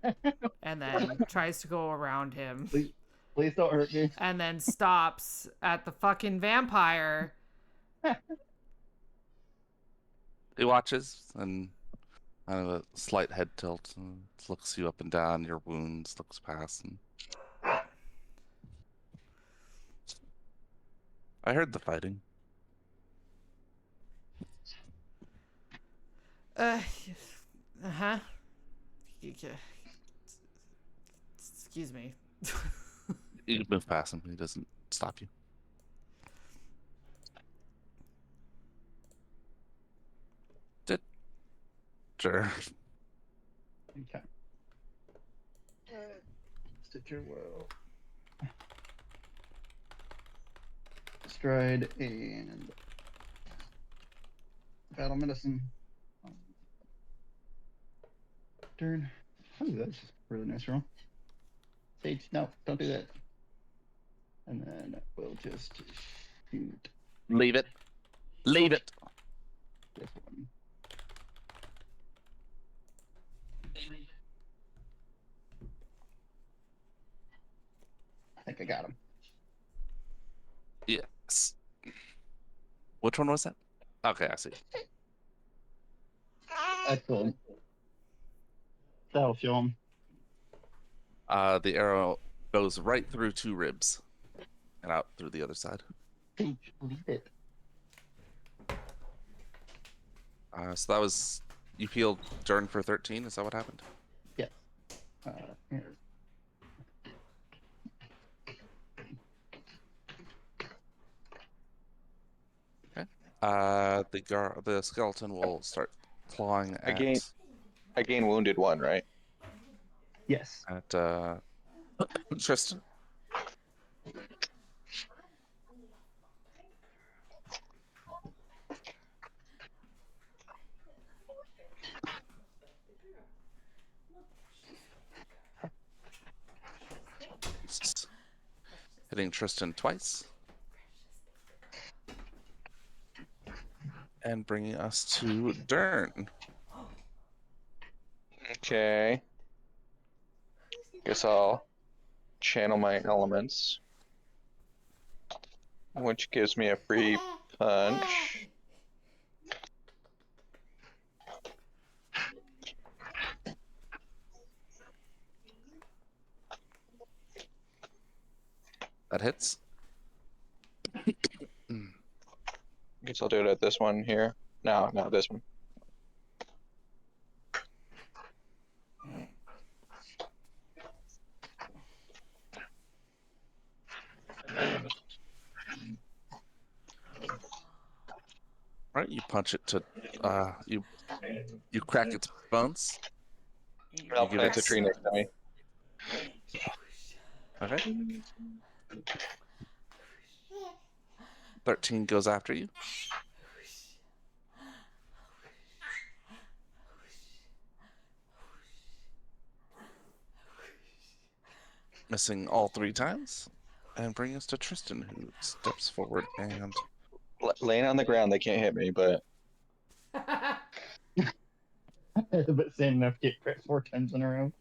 and then tries to go around him Please don't hurt me. and then stops at the fucking vampire. He watches and kind of a slight head tilt and looks you up and down, your wounds, looks past. And... I heard the fighting. Uh-huh. Excuse me. You move past him, he doesn't stop you. Sure. Okay. Stitcher will stride and battle medicine. Turn. Oh, that's a really nice roll. Sage, no, don't do that. And then we'll just shoot Leave it. Leave it. this one. I think I got him. Yes. Which one was that? Okay, I see. Excellent. That'll show him. The arrow goes right through 2 ribs and out through the other side. Sage, leave it. So that was, you healed Jern for 13. Is that what happened? Yes. Here. The skeleton will start clawing at I gain wounded 1, right? Yes. Tristan. Hitting Tristan twice. And bringing us to Dern. Okay. Guess I'll channel my elements, which gives me a free punch. That hits. Guess I'll do it at this one here. No, this one. Right, you punch it to you crack its bones. I'll give plant it a tree next to me. Okay. 13 goes after you. missing all 3 times, and bring us to Tristan, who steps forward and Laying on the ground, they can't hit me, but But saying enough to get crit 4 times in a row.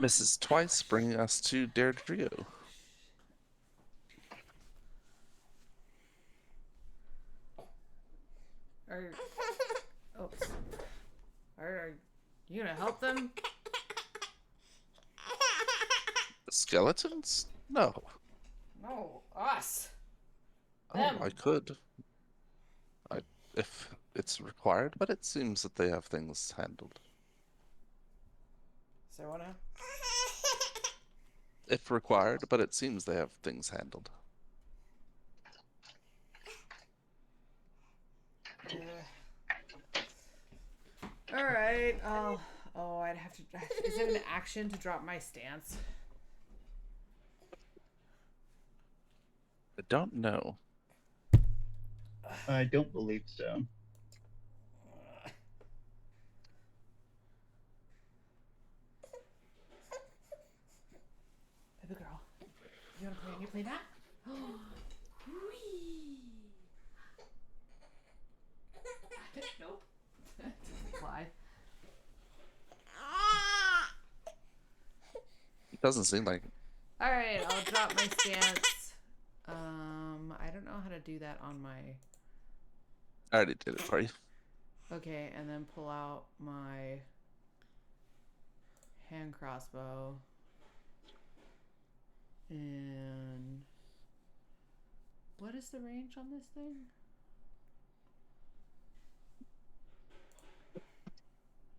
misses twice, bringing us to Deirdre. Are, oops. Are you gonna help them? The skeletons? No. No, us. Oh, Them. I could. If it's required, but it seems that they have things handled. So wanna? If required, but it seems they have things handled. All right. Oh, I'd have to. Is it an action to drop my stance? I don't know. I don't believe so. Baby girl, you wanna play? You play that? Whee! Nope. Doesn't fly. It doesn't seem like. All right, I'll drop my stance. I don't know how to do that on my. I already did it for you. Okay, and then pull out my hand crossbow. And what is the range on this thing?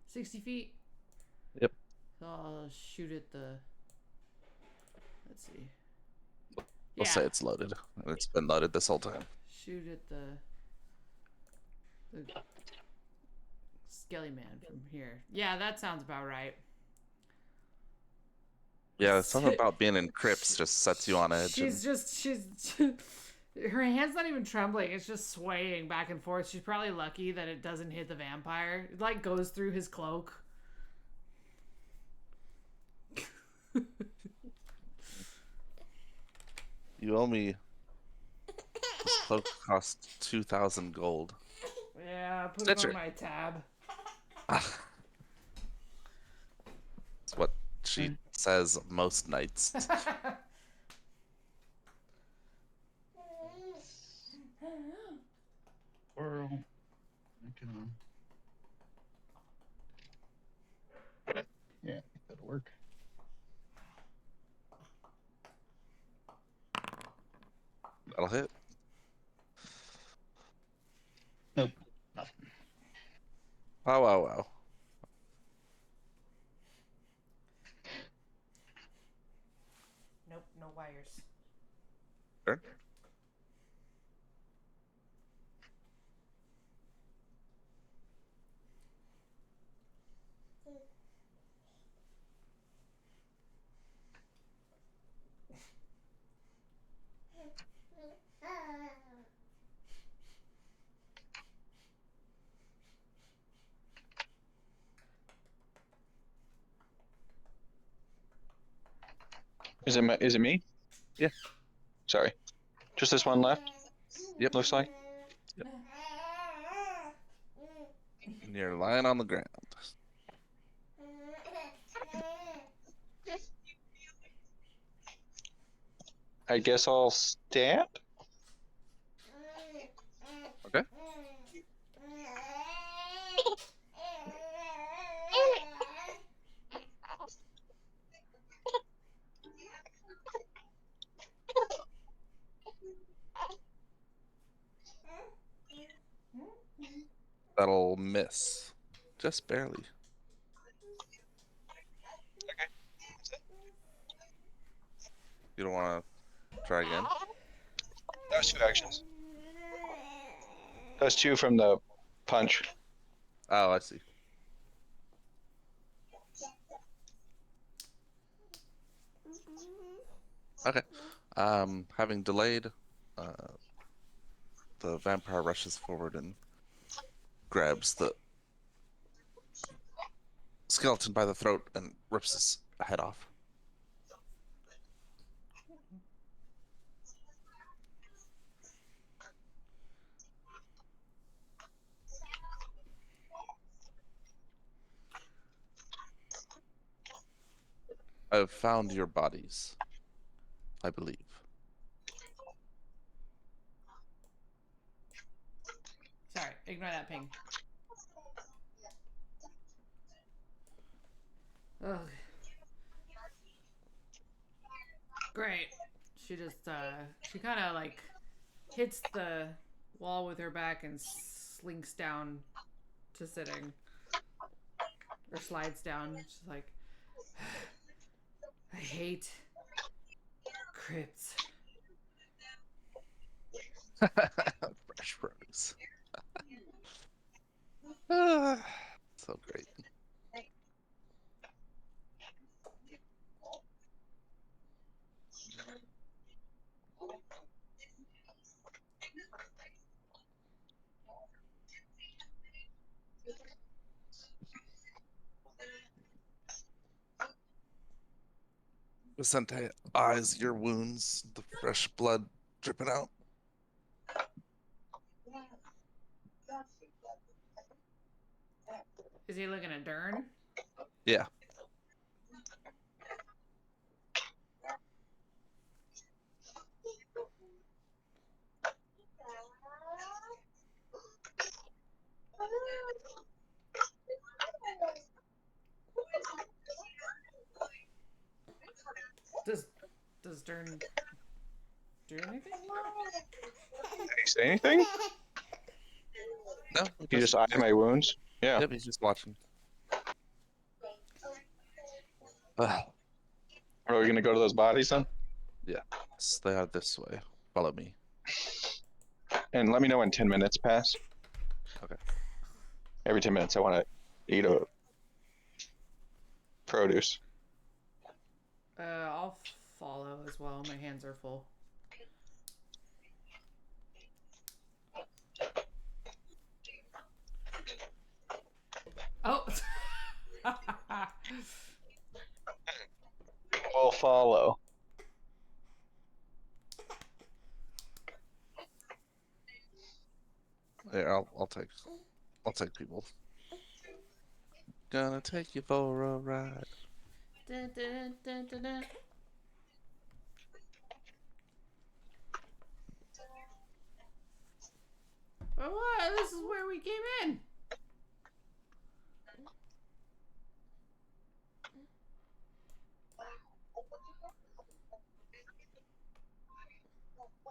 60 feet? Yep. So I'll shoot at the. Let's see. We'll say it's loaded. And it's been loaded this whole time. Shoot at the Skelly Man from here. Yeah, that sounds about right. Yeah, something about being in crypts just sets you on edge. She's her hand's not even trembling. It's just swaying back and forth. She's probably lucky that it doesn't hit the vampire. It like goes through his cloak. You owe me. This cloak costs 2,000 gold. Yeah, put That's it on right. my tab. It's what she says most nights. Or yeah, that'll work. That'll hit. Nope. Nothing. Wow, wow, wow. Nope, no wires. Sure. is it me? Yeah. Sorry. Just this one left? Yep. Looks like. And you're lying on the ground. I guess I'll stand? Okay. That'll miss. Just barely. Okay. You don't want to try again? That was 2 actions. That's 2 from the punch. Oh, I see. Okay. Having delayed, the vampire rushes forward and grabs the skeleton by the throat and rips his head off. I've found your bodies, I believe. Sorry, ignore that ping. Ugh. Great. She just she kind of like hits the wall with her back and slinks down to sitting, or slides down. She's like, I hate crypts. Fresh produce. Ah, so great. Vicente eyes your wounds, the fresh blood dripping out. Is he looking at Dern? Yeah. Does Dern do anything? Did he say anything? No, He just eyed my wounds. Yeah. Yep, he's just watching. Ah, Are we gonna go to those bodies then? yes, they are this way. Follow me. And let me know when 10 minutes pass. Okay. Every 10 minutes, I want to eat a produce. I'll follow as well. My hands are full. Oh. We'll follow. Yeah, I'll take people. Gonna take you for a ride. Dun, dun, dun, dun, dun. But what? This is where we came in.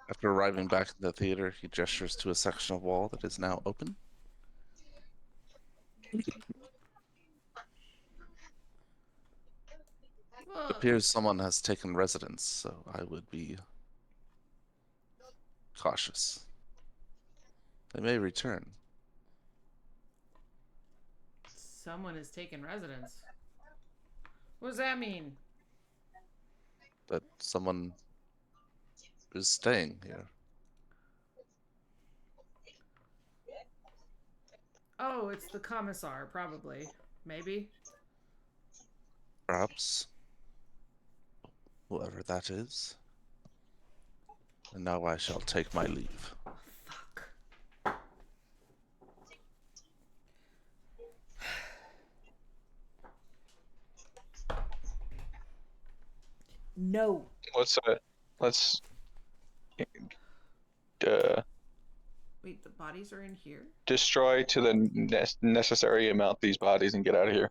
After arriving back in the theater, he gestures to a section of wall that is now open. Well, It appears someone has taken residence, so I would be cautious. They may return. someone has taken residence. What does that mean? That someone is staying here. Oh, it's the commissar, probably. Maybe. Perhaps. Whoever that is. And now I shall take my leave. Oh, fuck. No. Let's Wait, the bodies are in here? destroy to the necessary amount these bodies and get out of here.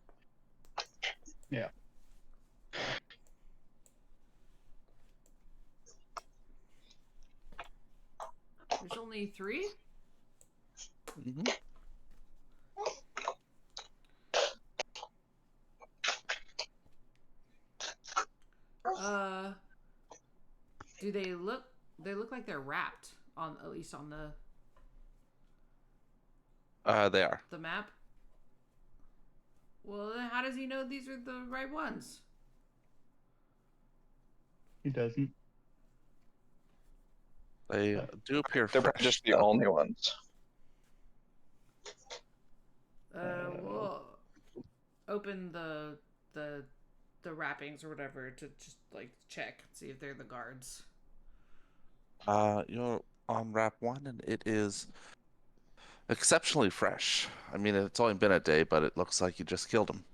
Yeah. There's only 3? Mm-hmm. Do they look like they're wrapped on, at least on They are. the map? Well, then how does he know these are the right ones? He doesn't. They do appear They're fresh. just the though. only ones. Well, open the wrappings or whatever to just like check, see if they're the guards. You're on wrap 1, and it is exceptionally fresh. I mean, it's only been a day, but it looks like you just killed him.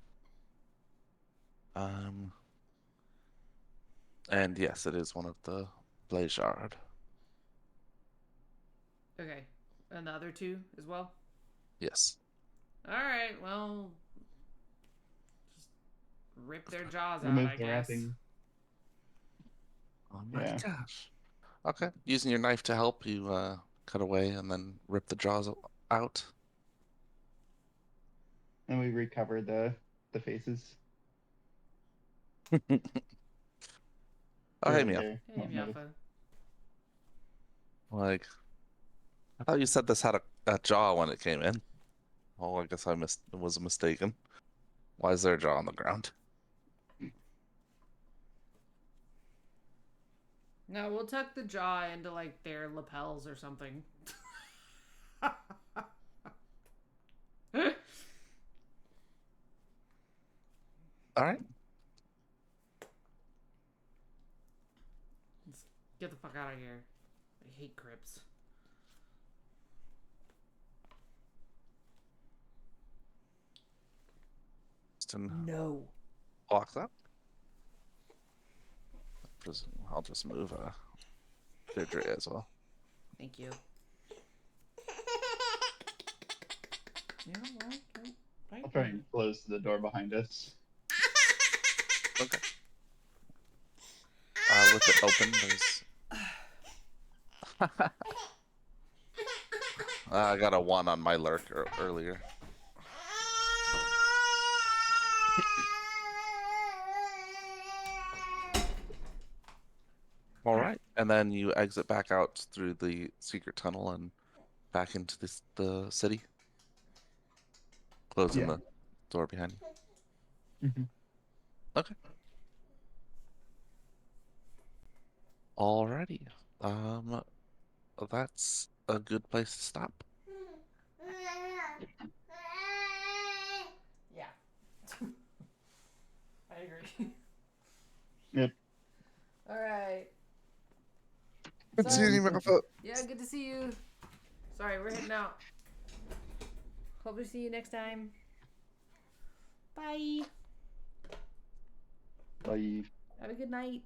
And yes, it is one of the Blazard. Okay, and the other 2 as well. Yes. All right, well, just rip their jaws out, Remove I the guess. wrapping. Oh my Yeah. gosh. Okay. Using your knife to help, you cut away and then rip the jaws out. And we recover the faces. Oh, hey, Or Meow. there. Hey, Won't notice. Miafa. Like, I thought you said this had a jaw when it came in. Oh, I guess I was mistaken. Why is there a jaw on the ground? No, we'll tuck the jaw into like their lapels or something. All right. Let's get the fuck out of here. I hate Crips. No. Block that. I'll just move Deirdre as well. Thank you. Yeah, well, right. I'll try and close the door behind us. Okay. With it open, there's. I got a 1 on my lurk earlier. All right, and then you exit back out through the secret tunnel and back into the city, closing Yeah. the door behind you. Mhm. Okay. Alrighty. That's a good place to stop. Yeah. I agree. Yep. All right. Good Sorry. seeing you, Microfoot. Yeah, good to see you. Sorry, we're heading out. Hope to see you next time. Bye. Bye. Have a good night.